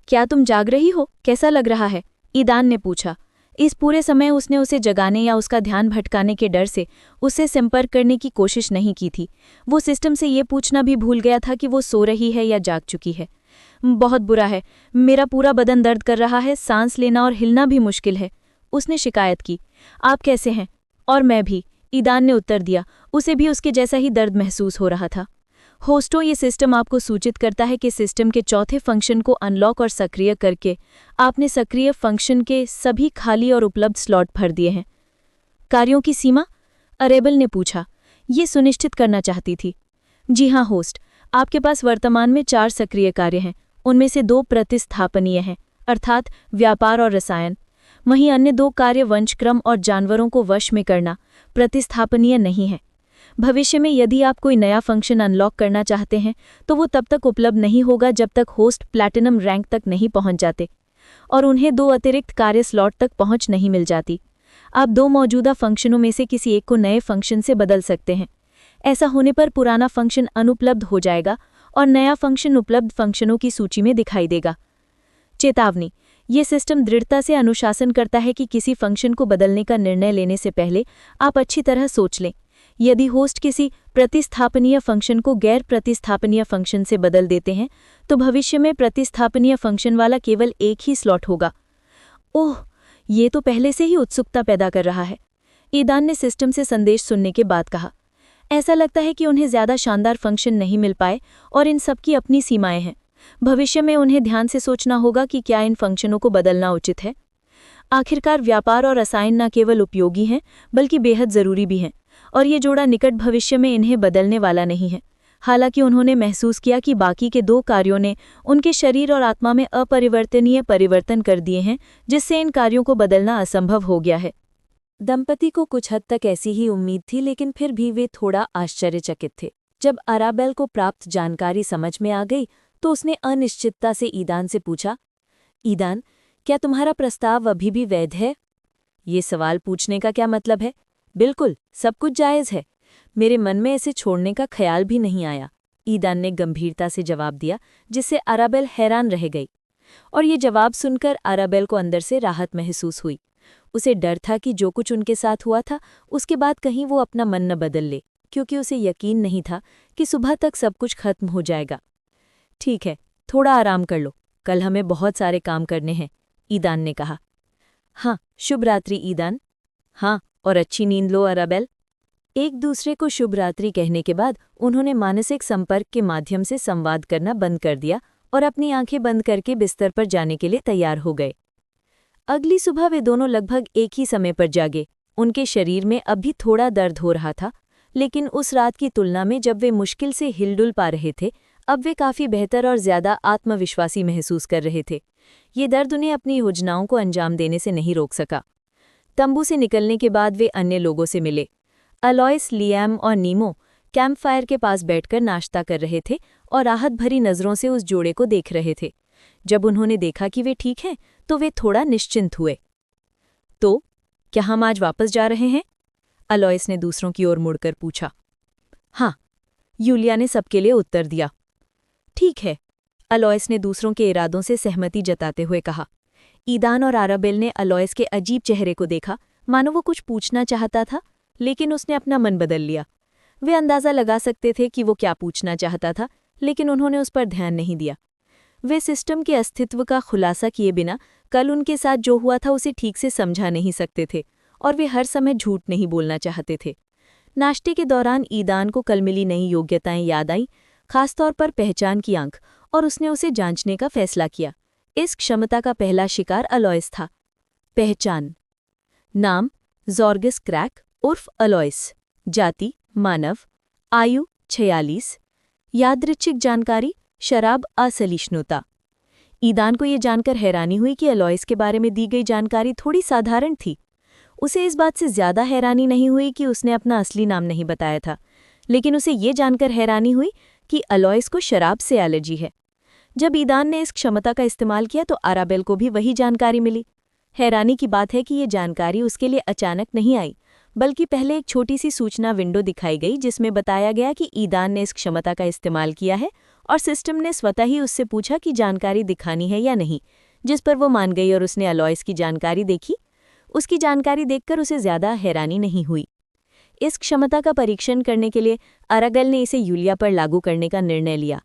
क्या तुम जाग रही हो? कैसा लग रहा है? ईदान ने पूछा। इस पूरे समय उसने उसे जगाने या उसका ध्यान भटकाने के डर से उससे संपर्क करने की कोशिश नहीं की थी। वो सिस्टम से ये पूछना भी भूल गया था कि वो सो रही है या जाग चुकी है। बहुत बुरा है, मेरा पूरा बदन दर्द कर रहा है, सांस लेना और हिलना भी मुश्किल है, उसने शिकायत की। आप कैसे हैं? और मैं भी, ईदान ने उत्तर दिया। उसे भी उसके जैसा ही दर्द महसूस हो रहा था। होस्टों, ये सिस्टम आपको सूचित करता है कि सिस्टम के चौथे फंक्शन को अनलॉक और सक्रिय करके आपने सक्रिय फंक्शन के सभी खाली और उपलब्ध स्लॉट भर दिए हैं। कार्यों की सीमा? अरेबल ने पूछा। ये सुनिश्चित करना चाहती थी। जी हाँ होस्ट, आपके पास वर्तमान में 4 सक्रिय कार्य हैं। उनमें से 2 प्रतिस्थापनीय हैं, अर्थात व्यापार और रसायन। वहीं अन्य 2 कार्य वंशक्रम और जानवरों को वश में करना प्रतिस्थापनीय नहीं है। भविष्य में यदि आप कोई नया फंक्शन अनलॉक करना चाहते हैं तो वो तब तक उपलब्ध नहीं होगा जब तक होस्ट प्लैटिनम रैंक तक नहीं पहुंच जाते और उन्हें 2 अतिरिक्त कार्य स्लॉट तक पहुंच नहीं मिल जाती। आप 2 मौजूदा फंक्शनों में से किसी एक को नए फंक्शन से बदल सकते हैं। ऐसा होने पर पुराना फंक्शन अनुपलब्ध हो जाएगा और नया फंक्शन उपलब्ध फंक्शनों की सूची में दिखाई देगा। चेतावनी, ये सिस्टम दृढ़ता से अनुशासन करता है कि किसी फंक्शन को बदलने का निर्णय लेने से पहले आप अच्छी तरह सोच लें। यदि होस्ट किसी प्रतिस्थापनीय फंक्शन को गैर प्रतिस्थापनीय फंक्शन से बदल देते हैं तो भविष्य में प्रतिस्थापनीय फंक्शन वाला केवल एक ही स्लॉट होगा। ओह, ये तो पहले से ही उत्सुकता पैदा कर रहा है, ईदान ने सिस्टम से संदेश सुनने के बाद कहा। ऐसा लगता है कि उन्हें ज़्यादा शानदार फंक्शन नहीं मिल पाए और इन सब की अपनी सीमाएं हैं। भविष्य में उन्हें ध्यान से सोचना होगा कि क्या इन फंक्शनों को बदलना उचित है। आखिरकार व्यापार और रसायन न केवल उपयोगी हैं बल्कि बेहद ज़रूरी भी हैं और ये जोड़ा निकट भविष्य में इन्हें बदलने वाला नहीं है। हालांकि उन्होंने महसूस किया कि बाकी के 2 कार्यों ने उनके शरीर और आत्मा में अपरिवर्तनीय परिवर्तन कर दिए हैं जिससे इन कार्यों को बदलना असंभव हो गया है। दंपति को कुछ हद तक ऐसी ही उम्मीद थी, लेकिन फिर भी वे थोड़ा आश्चर्यचकित थे। जब अराबेल को प्राप्त जानकारी समझ में आ गई तो उसने अनिश्चितता से ईदान से पूछा, ईदान, क्या तुम्हारा प्रस्ताव अभी भी वैध है? ये सवाल पूछने का क्या मतलब है? बिल्कुल, सब कुछ जायज़ है। मेरे मन में इसे छोड़ने का ख्याल भी नहीं आया, ईदान ने गंभीरता से जवाब दिया, जिससे अराबेल हैरान रह गई। और ये जवाब सुनकर अराबेल को अंदर से राहत महसूस हुई। उसे डर था कि जो कुछ उनके साथ हुआ था उसके बाद कहीं वो अपना मन न बदल ले, क्योंकि उसे यकीन नहीं था कि सुबह तक सब कुछ खत्म हो जाएगा। ठीक है, थोड़ा आराम कर लो, कल हमें बहुत सारे काम करने हैं, ईदान ने कहा। हाँ, शुभ रात्रि ईदान। हाँ, और अच्छी नींद लो अराबेल। एक दूसरे को शुभ रात्रि कहने के बाद उन्होंने मानसिक संपर्क के माध्यम से संवाद करना बंद कर दिया और अपनी आंखें बंद करके बिस्तर पर जाने के लिए तैयार हो गए। अगली सुबह वे दोनों लगभग एक ही समय पर जागे। उनके शरीर में अब भी थोड़ा दर्द हो रहा था, लेकिन उस रात की तुलना में जब वे मुश्किल से हिलडुल पा रहे थे, अब वे काफ़ी बेहतर और ज़्यादा आत्मविश्वासी महसूस कर रहे थे। ये दर्द उन्हें अपनी योजनाओं को अंजाम देने से नहीं रोक सका। तंबू से निकलने के बाद वे अन्य लोगों से मिले। अलोइस, लियाम और नीमो कैंप फायर के पास बैठकर नाश्ता कर रहे थे और राहत भरी नज़रों से उस जोड़े को देख रहे थे। जब उन्होंने देखा कि वे ठीक हैं तो वे थोड़ा निश्चिंत हुए। तो क्या हम आज वापस जा रहे हैं? अलोइस ने दूसरों की ओर मुड़कर पूछा। हाँ, यूलिया ने सबके लिए उत्तर दिया। ठीक है, अलोइस ने दूसरों के इरादों से सहमति जताते हुए कहा। ईदान और अराबेल ने अलोइस के अजीब चेहरे को देखा, मानो वो कुछ पूछना चाहता था, लेकिन उसने अपना मन बदल लिया। वे अंदाज़ा लगा सकते थे कि वो क्या पूछना चाहता था, लेकिन उन्होंने उस पर ध्यान नहीं दिया। वे सिस्टम के अस्तित्व का खुलासा किए बिना कल उनके साथ जो हुआ था उसे ठीक से समझा नहीं सकते थे और वे हर समय झूठ नहीं बोलना चाहते थे। नाश्ते के दौरान ईदान को कल मिली नई योग्यताएं याद आईं, खासतौर पर पहचान की आंख, और उसने उसे जांचने का फैसला किया। इस क्षमता का पहला शिकार अलोइस था। पहचान। नाम जॉर्गस क्रैक उर्फ अलोइस। जाति मानव। आयु 46। यादृच्छिक जानकारी शराब असहिष्णुता। ईदान को ये जानकर हैरानी हुई कि अलोइस के बारे में दी गई जानकारी थोड़ी साधारण थी। उसे इस बात से ज्यादा हैरानी नहीं हुई कि उसने अपना असली नाम नहीं बताया था, लेकिन उसे ये जानकर हैरानी हुई कि अलोइस को शराब से एलर्जी है। जब ईदान ने इस क्षमता का इस्तेमाल किया तो आराबेल को भी वही जानकारी मिली। हैरानी की बात है कि ये जानकारी उसके लिए अचानक नहीं आई, बल्कि पहले एक छोटी सी सूचना विंडो दिखाई गई जिसमें बताया गया कि ईदान ने इस क्षमता का इस्तेमाल किया है और सिस्टम ने स्वतः ही उससे पूछा कि जानकारी दिखानी है या नहीं, जिस पर वो मान गई और उसने अलोइस की जानकारी देखी। उसकी जानकारी देखकर उसे ज्यादा हैरानी नहीं हुई। इस क्षमता का परीक्षण करने के लिए आरागेल ने इसे यूलिया पर लागू करने का निर्णय लिया।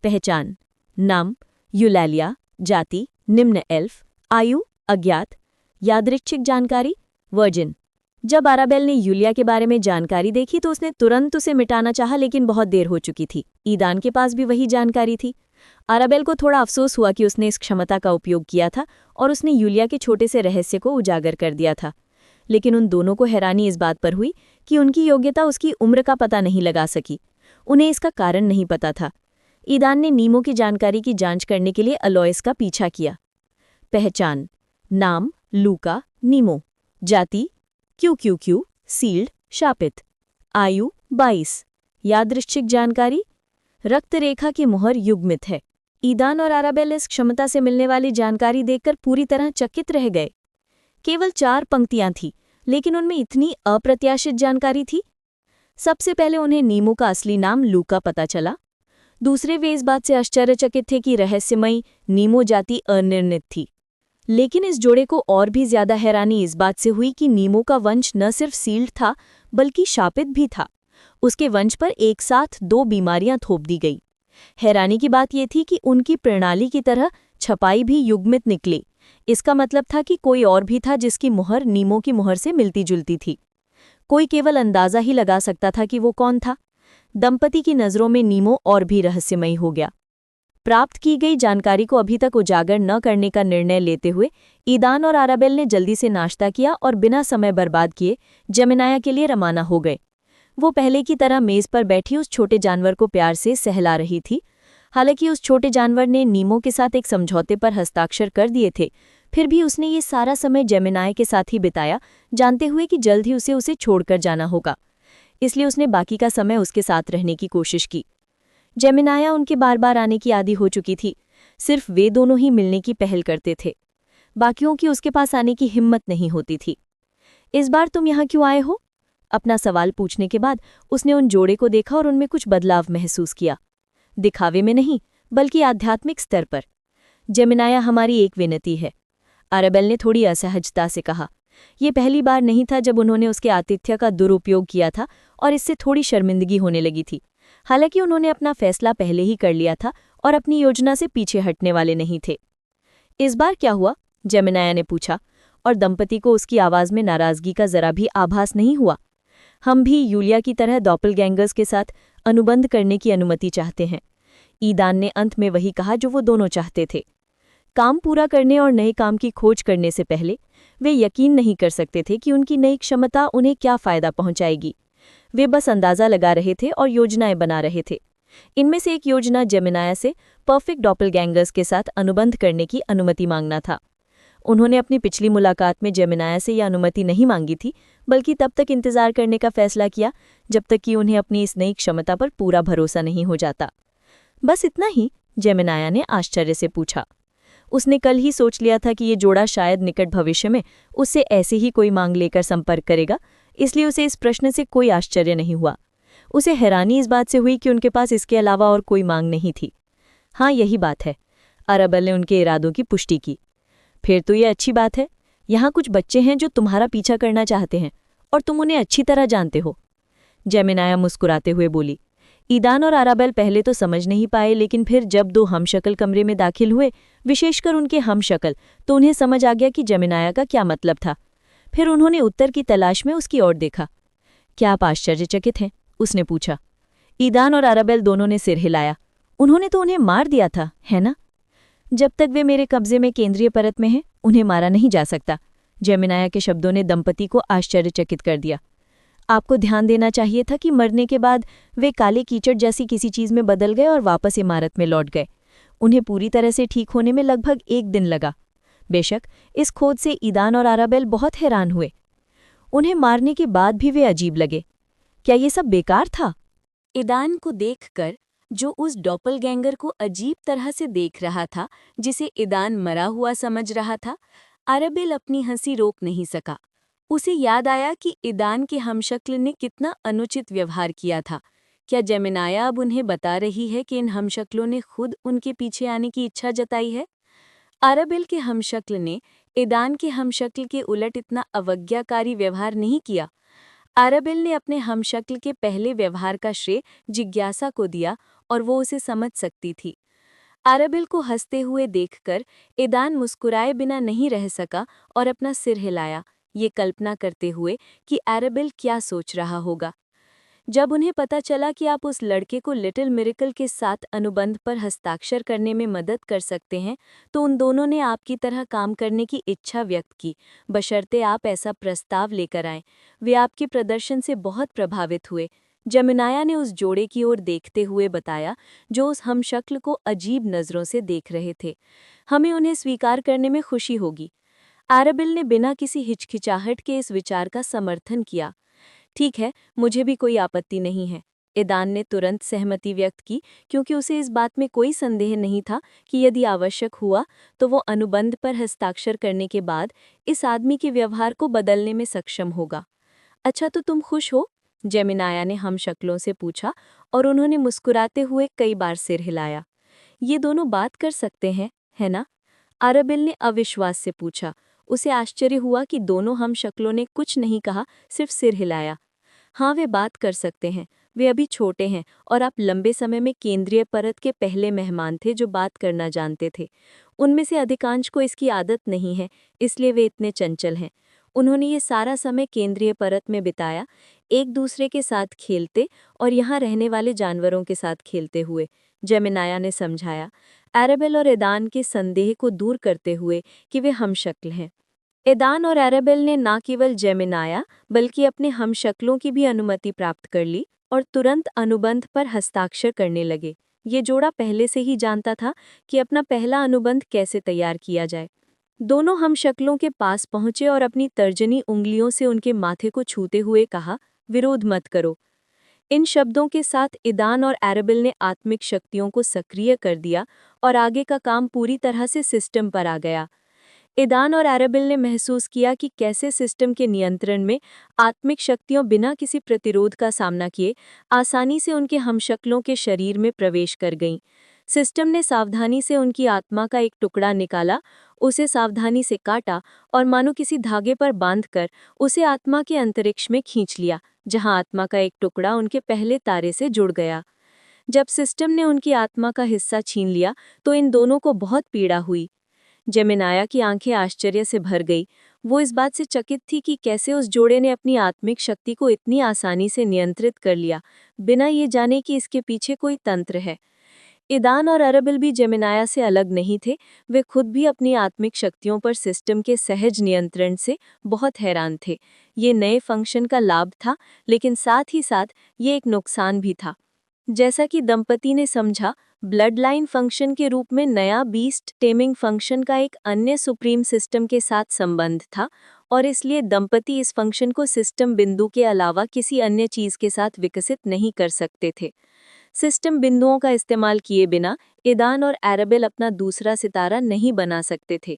पहचान। नाम यूलालिया। जाति निम्न एल्फ। आयु अज्ञात। यादृच्छिक जानकारी वर्जिन। जब आराबेल ने यूलिया के बारे में जानकारी देखी तो उसने तुरंत उसे मिटाना चाहा, लेकिन बहुत देर हो चुकी थी। ईदान के पास भी वही जानकारी थी। आराबेल को थोड़ा अफसोस हुआ कि उसने इस क्षमता का उपयोग किया था और उसने यूलिया के छोटे से रहस्य को उजागर कर दिया था। लेकिन उन दोनों को हैरानी इस बात पर हुई कि उनकी योग्यता उसकी उम्र का पता नहीं लगा सकी। उन्हें इसका कारण नहीं पता था। ईदान ने नीमो की जानकारी की जांच करने के लिए अलोइस का पीछा किया। पहचान। नाम लूका नीमो। जाति क्यू सील्ड शापित। आयु 22। यादृच्छिक जानकारी रक्तरेखा की मुहर युग्मित है। ईदान और आराबेल इस क्षमता से मिलने वाली जानकारी देखकर पूरी तरह चकित रह गए। केवल 4 पंक्तियां थीं, लेकिन उनमें इतनी अप्रत्याशित जानकारी थी। सबसे पहले उन्हें नीमो का असली नाम लूका पता चला। दूसरे वे इस बात से आश्चर्यचकित थे कि रहस्यमयी नीमो जाति अनिर्णित थी। लेकिन इस जोड़े को और भी ज्यादा हैरानी इस बात से हुई कि नीमो का वंश न सिर्फ सील्ड था बल्कि शापित भी था। उसके वंश पर एक साथ 2 बीमारियां थोप दी गई। हैरानी की बात यह थी कि उनकी प्रणाली की तरह छपाई भी युग्मित निकली। इसका मतलब था कि कोई और भी था जिसकी मुहर नीमो की मुहर से मिलती जुलती थी। कोई केवल अंदाजा ही लगा सकता था कि वो कौन था। दंपति की नज़रों में नीमो और भी रहस्यमयी हो गया। प्राप्त की गई जानकारी को अभी तक उजागर न करने का निर्णय लेते हुए ईदान और आराबेल ने जल्दी से नाश्ता किया और बिना समय बर्बाद किए जेमिनाया के लिए रवाना हो गए। वो पहले की तरह मेज पर बैठी उस छोटे जानवर को प्यार से सहला रही थी। हालांकि उस छोटे जानवर ने नीमो के साथ एक समझौते पर हस्ताक्षर कर दिए थे, फिर भी उसने ये सारा समय जेमिनाया के साथ ही बिताया, जानते हुए कि जल्द ही उसे छोड़कर जाना होगा। इसलिए उसने बाकी का समय उसके साथ रहने की कोशिश की। जेमिनाया उनके बार बार आने की आदी हो चुकी थी। सिर्फ वे दोनों ही मिलने की पहल करते थे। बाकियों की उसके पास आने की हिम्मत नहीं होती थी। इस बार तुम यहाँ क्यों आए हो? अपना सवाल पूछने के बाद उसने उन जोड़े को देखा और उनमें कुछ बदलाव महसूस किया। दिखावे में नहीं, बल्कि आध्यात्मिक स्तर पर। जेमिनाया, हमारी एक विनती है, आराबेल ने थोड़ी असहजता से कहा। यह पहली बार नहीं था जब उन्होंने उसके आतिथ्य का दुरुपयोग किया था और इससे थोड़ी शर्मिंदगी होने लगी थी। हालांकि उन्होंने अपना फैसला पहले ही कर लिया था और अपनी योजना से पीछे हटने वाले नहीं थे। इस बार क्या हुआ? जेमिनाया ने पूछा, और दंपति को उसकी आवाज में नाराजगी का जरा भी आभास नहीं हुआ। हम भी यूलिया की तरह डॉपलगैंगर्स के साथ अनुबंध करने की अनुमति चाहते हैं। ईदान ने अंत में वही कहा जो वो दोनों चाहते थे। काम पूरा करने और नए काम की खोज करने से पहले वे यकीन नहीं कर सकते थे कि उनकी नई क्षमता उन्हें क्या फायदा पहुंचाएगी। वे बस अंदाजा लगा रहे थे और योजनाएं बना रहे थे। इनमें से एक योजना जेमिनाया से परफेक्ट डॉपलगैंगर्स के साथ अनुबंध करने की अनुमति मांगना था। उन्होंने अपनी पिछली मुलाकात में जेमिनाया से यह अनुमति नहीं मांगी थी, बल्कि तब तक इंतजार करने का फैसला किया जब तक कि उन्हें अपनी इस नई क्षमता पर पूरा भरोसा नहीं हो जाता। बस इतना ही? जेमिनाया ने आश्चर्य से पूछा। उसने कल ही सोच लिया था कि ये जोड़ा शायद निकट भविष्य में उससे ऐसे ही कोई मांग लेकर संपर्क करेगा, इसलिए उसे इस प्रश्न से कोई आश्चर्य नहीं हुआ। उसे हैरानी इस बात से हुई कि उनके पास इसके अलावा और कोई मांग नहीं थी। हाँ, यही बात है। आराबेल ने उनके इरादों की पुष्टि की। फिर तो ये अच्छी बात है। यहाँ कुछ बच्चे हैं जो तुम्हारा पीछा करना चाहते हैं और तुम उन्हें अच्छी तरह जानते हो। जेमिनाया मुस्कुराते हुए बोली। ईदान और आराबेल पहले तो समझ नहीं पाए, लेकिन फिर जब 2 हमशक्ल कमरे में दाखिल हुए, विशेषकर उनके हमशक्ल, तो उन्हें समझ आ गया कि जेमिनाया का क्या मतलब था। फिर उन्होंने उत्तर की तलाश में उसकी ओर देखा। क्या आप आश्चर्यचकित हैं? उसने पूछा। ईदान और आराबेल दोनों ने सिर हिलाया। उन्होंने तो उन्हें मार दिया था, है ना? जब तक वे मेरे कब्जे में केंद्रीय परत में हैं, उन्हें मारा नहीं जा सकता। जेमिनाया के शब्दों ने दंपति को आश्चर्यचकित कर दिया। आपको ध्यान देना चाहिए था कि मरने के बाद वे काले कीचड़ जैसी किसी चीज में बदल गए और वापस इमारत में लौट गए। उन्हें पूरी तरह से ठीक होने में लगभग 1 दिन लगा। बेशक इस खोज से ईदान और आराबेल बहुत हैरान हुए। उन्हें मारने के बाद भी वे अजीब लगे। क्या ये सब बेकार था? ईदान को देखकर, जो उस डॉपलगैंगर को अजीब तरह से देख रहा था, जिसे ईदान मरा हुआ समझ रहा था, आराबेल अपनी हंसी रोक नहीं सका। उसे याद आया कि ईदान के हमशक्ल ने कितना अनुचित व्यवहार किया था। क्या जेमिनाया अब उन्हें बता रही है कि इन हमशक्लों ने खुद उनके पीछे आने की इच्छा जताई है? आराबेल के हमशक्ल ने ईदान के हमशक्ल के उलट इतना अवज्ञाकारी व्यवहार नहीं किया। आराबेल ने अपने हमशक्ल के पहले व्यवहार का श्रेय जिज्ञासा को दिया और वो उसे समझ सकती थी। आराबेल को हंसते हुए देखकर ईदान मुस्कुराए बिना नहीं रह सका और अपना सिर हिलाया, ये कल्पना करते हुए कि आराबेल क्या सोच रहा होगा। जब उन्हें पता चला कि आप उस लड़के को लिटिल मिरेकल के साथ अनुबंध पर हस्ताक्षर करने में मदद कर सकते हैं, तो उन दोनों ने आपकी तरह काम करने की इच्छा व्यक्त की, बशर्ते आप ऐसा प्रस्ताव लेकर आएं। वे आपके प्रदर्शन से बहुत प्रभावित हुए। जेमिनाया ने उस जोड़े की ओर देखते हुए बताया, जो उस हमशक्ल को अजीब नज़रों से देख रहे थे। हमें उन्हें स्वीकार करने में खुशी होगी। आराबेल ने बिना किसी हिचकिचाहट के इस विचार का समर्थन किया। ठीक है, मुझे भी कोई आपत्ति नहीं है। ईदान ने तुरंत सहमति व्यक्त की, क्योंकि उसे इस बात में कोई संदेह नहीं था कि यदि आवश्यक हुआ तो वो अनुबंध पर हस्ताक्षर करने के बाद इस आदमी के व्यवहार को बदलने में सक्षम होगा। अच्छा, तो तुम खुश हो? जेमिनाया ने हमशक्लों से पूछा और उन्होंने मुस्कुराते हुए कई बार सिर हिलाया। ये दोनों बात कर सकते हैं, है ना? आराबेल ने अविश्वास से पूछा। उसे आश्चर्य हुआ कि दोनों हमशक्लों ने कुछ नहीं कहा, सिर्फ सिर हिलाया। हाँ, वे बात कर सकते हैं। वे अभी छोटे हैं और आप लंबे समय में केंद्रीय परत के पहले मेहमान थे जो बात करना जानते थे। उनमें से अधिकांश को इसकी आदत नहीं है, इसलिए वे इतने चंचल हैं। उन्होंने ये सारा समय केंद्रीय परत में बिताया, एक दूसरे के साथ खेलते और यहाँ रहने वाले जानवरों के साथ खेलते हुए, जेमिनाया ने समझाया, आराबेल और ईदान के संदेह को दूर करते हुए कि वे हमशक्ल हैं। ईदान और आराबेल ने न केवल जेमिनाया बल्कि अपने हमशक्लों की भी अनुमति प्राप्त कर ली और तुरंत अनुबंध पर हस्ताक्षर करने लगे। ये जोड़ा पहले से ही जानता था कि अपना पहला अनुबंध कैसे तैयार किया जाए। दोनों हमशक्लों के पास पहुंचे और अपनी तर्जनी उंगलियों से उनके माथे को छूते हुए कहा, विरोध मत करो। इन शब्दों के साथ ईदान और आराबेल ने आत्मिक शक्तियों को सक्रिय कर दिया और आगे का काम पूरी तरह से सिस्टम पर आ गया। ईदान और आराबेल ने महसूस किया कि कैसे सिस्टम के नियंत्रण में आत्मिक शक्तियों बिना किसी प्रतिरोध का सामना किए आसानी से उनके हमशक्लों के शरीर में प्रवेश कर गईं। सिस्टम ने सावधानी से उनकी आत्मा का एक टुकड़ा निकाला, उसे सावधानी से काटा और मानो किसी धागे पर बांधकर उसे आत्मा के अंतरिक्ष में खींच लिया, जहां आत्मा का एक टुकड़ा उनके पहले तारे से जुड़ गया। जब सिस्टम ने उनकी आत्मा का हिस्सा छीन लिया तो इन दोनों को बहुत पीड़ा हुई। जेमिनाया की आंखें आश्चर्य से भर गई। वो इस बात से चकित थी कि कैसे उस जोड़े ने अपनी आत्मिक शक्ति को इतनी आसानी से नियंत्रित कर लिया, बिना ये जाने कि इसके पीछे कोई तंत्र है। ईदान और आराबेल भी जेमिनाया से अलग नहीं थे। वे खुद भी अपनी आत्मिक शक्तियों पर सिस्टम के सहज नियंत्रण से बहुत हैरान थे। ये नए फंक्शन का लाभ था, लेकिन साथ ही साथ ये एक नुकसान भी था। जैसा कि दंपति ने समझा, ब्लड लाइन फंक्शन के रूप में नया बीस्ट टेमिंग फंक्शन का एक अन्य सुप्रीम सिस्टम के साथ संबंध था और इसलिए दंपति इस फंक्शन को सिस्टम बिंदु के अलावा किसी अन्य चीज के साथ विकसित नहीं कर सकते थे। सिस्टम बिंदुओं का इस्तेमाल किए बिना ईदान और आराबेल अपना दूसरा सितारा नहीं बना सकते थे।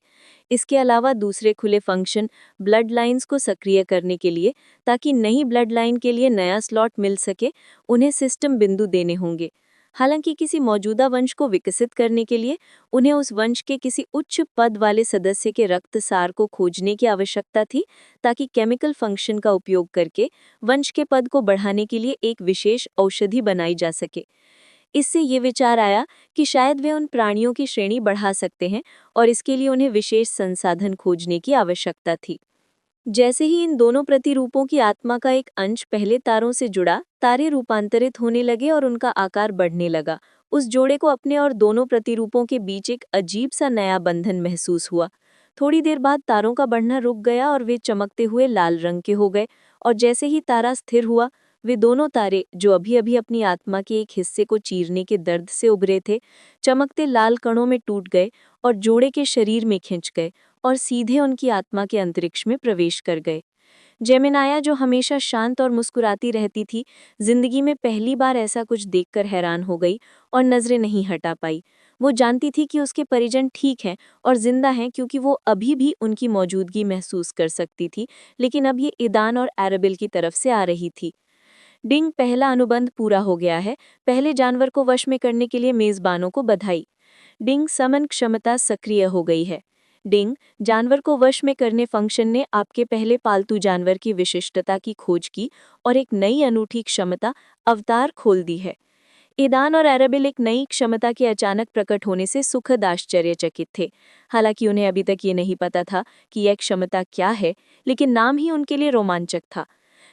इसके अलावा दूसरे खुले फंक्शन ब्लड लाइंस को सक्रिय करने के लिए, ताकि नई ब्लड लाइन के लिए नया स्लॉट मिल सके, उन्हें सिस्टम बिंदु देने होंगे। हालांकि किसी मौजूदा वंश को विकसित करने के लिए उन्हें उस वंश के किसी उच्च पद वाले सदस्य के रक्तसार को खोजने की आवश्यकता थी, ताकि केमिकल फंक्शन का उपयोग करके वंश के पद को बढ़ाने के लिए एक विशेष औषधि बनाई जा सके। इससे ये विचार आया कि शायद वे उन प्राणियों की श्रेणी बढ़ा सकते हैं और इसके लिए उन्हें विशेष संसाधन खोजने की आवश्यकता थी। जैसे ही इन दोनों प्रतिरूपों की आत्मा का एक अंश पहले तारों से जुड़ा, तारे रूपांतरित होने लगे और उनका आकार बढ़ने लगा। उस जोड़े को अपने और दोनों प्रतिरूपों के बीच एक अजीब सा नया बंधन महसूस हुआ। थोड़ी देर बाद तारों का बढ़ना रुक गया और वे चमकते हुए लाल रंग के हो गए, और जैसे ही तारा स्थिर हुआ, वे दोनों तारे जो अभी अभी अपनी आत्मा के एक हिस्से को चीरने के दर्द से उभरे थे, चमकते लाल कणों में टूट गए और जोड़े के शरीर में खिंच गए और सीधे उनकी आत्मा के अंतरिक्ष में प्रवेश कर गए। जेमिनाया, जो हमेशा शांत और मुस्कुराती रहती थी, जिंदगी में पहली बार ऐसा कुछ देखकर हैरान हो गई और नजरें नहीं हटा पाई। वो जानती थी कि उसके परिजन ठीक हैं और जिंदा हैं, क्योंकि वो अभी भी उनकी मौजूदगी महसूस कर सकती थी, लेकिन अब ये ईदान और एराबिल की तरफ से आ रही थी। डिंग, पहला अनुबंध पूरा हो गया है। पहले जानवर को वश में करने के लिए मेजबानों को बधाई। डिंग, समन क्षमता सक्रिय हो गई है। डिंग, जानवर को वश में करने फंक्शन ने आपके पहले पालतू जानवर की विशिष्टता की खोज की और एक नई अनूठी क्षमता अवतार खोल दी है। ईदान और एराबिल एक नई क्षमता के अचानक प्रकट होने से सुखद आश्चर्यचकित थे। हालांकि उन्हें अभी तक ये नहीं पता था कि यह क्षमता क्या है, लेकिन नाम ही उनके लिए रोमांचक था।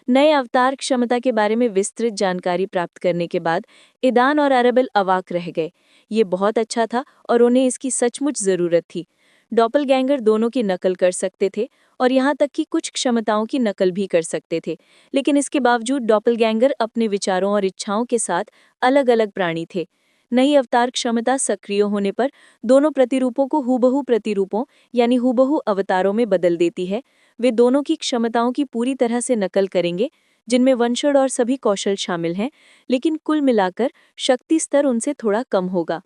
नए अवतार क्षमता के बारे में विस्तृत जानकारी प्राप्त करने के बाद ईदान और एराबिल अवाक रह गए। ये बहुत अच्छा था और उन्हें इसकी सचमुच जरूरत थी। डॉपलगैंगर दोनों की नकल कर सकते थे और यहाँ तक कि कुछ क्षमताओं की नकल भी कर सकते थे, लेकिन इसके बावजूद डॉपलगैंगर अपने विचारों और इच्छाओं के साथ अलग अलग प्राणी थे। नई अवतार क्षमता सक्रिय होने पर दोनों प्रतिरूपों को हूबहू प्रतिरूपों यानी हूबहू अवतारों में बदल देती है। वे दोनों की क्षमताओं की पूरी तरह से नकल करेंगे, जिनमें वंशज और सभी कौशल शामिल हैं, लेकिन कुल मिलाकर शक्ति स्तर उनसे थोड़ा कम होगा।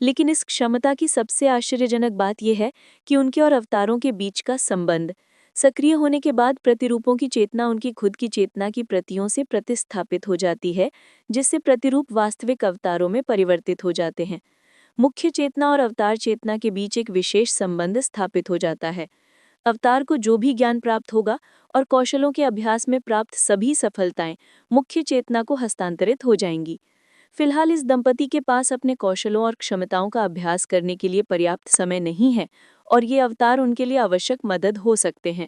लेकिन इस क्षमता की सबसे आश्चर्यजनक बात यह है कि उनके और अवतारों के बीच का संबंध। सक्रिय होने के बाद प्रतिरूपों की चेतना उनकी खुद की चेतना की प्रतियों से प्रतिस्थापित हो जाती है, जिससे प्रतिरूप वास्तविक अवतारों में परिवर्तित हो जाते हैं। मुख्य चेतना और अवतार चेतना के बीच एक विशेष संबंध स्थापित हो जाता है। अवतार को जो भी ज्ञान प्राप्त होगा और कौशलों के अभ्यास में प्राप्त सभी सफलताएं मुख्य चेतना को हस्तांतरित हो जाएंगी। फिलहाल इस दंपति के पास अपने कौशलों और क्षमताओं का अभ्यास करने के लिए पर्याप्त समय नहीं है, और ये अवतार उनके लिए आवश्यक मदद हो सकते हैं।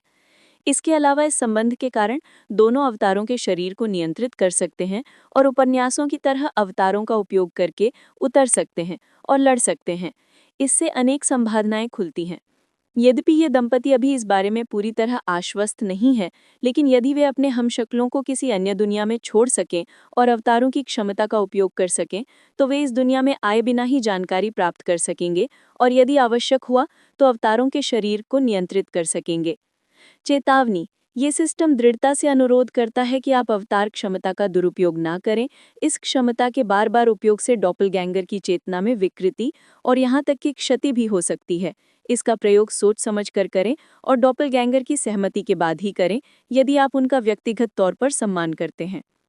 इसके अलावा इस संबंध के कारण दोनों अवतारों के शरीर को नियंत्रित कर सकते हैं और उपन्यासों की तरह अवतारों का उपयोग करके उतर सकते हैं और लड़ सकते हैं। इससे अनेक संभावनाएं खुलती हैं। यद्यपि ये दंपति अभी इस बारे में पूरी तरह आश्वस्त नहीं है, लेकिन यदि वे अपने हमशक्लों को किसी अन्य दुनिया में छोड़ सकें और अवतारों की क्षमता का उपयोग कर सकें, तो वे इस दुनिया में आए बिना ही जानकारी प्राप्त कर सकेंगे और यदि आवश्यक हुआ तो अवतारों के शरीर को नियंत्रित कर सकेंगे। चेतावनी: ये सिस्टम दृढ़ता से अनुरोध करता है कि आप अवतार क्षमता का दुरुपयोग ना करें। इस क्षमता के बार बार उपयोग से डॉपलगैंगर की चेतना में विकृति और यहाँ तक कि क्षति भी हो सकती है। इसका प्रयोग सोच समझ कर करें और डॉपलगैंगर की सहमति के बाद ही करें, यदि आप उनका व्यक्तिगत तौर पर सम्मान करते हैं।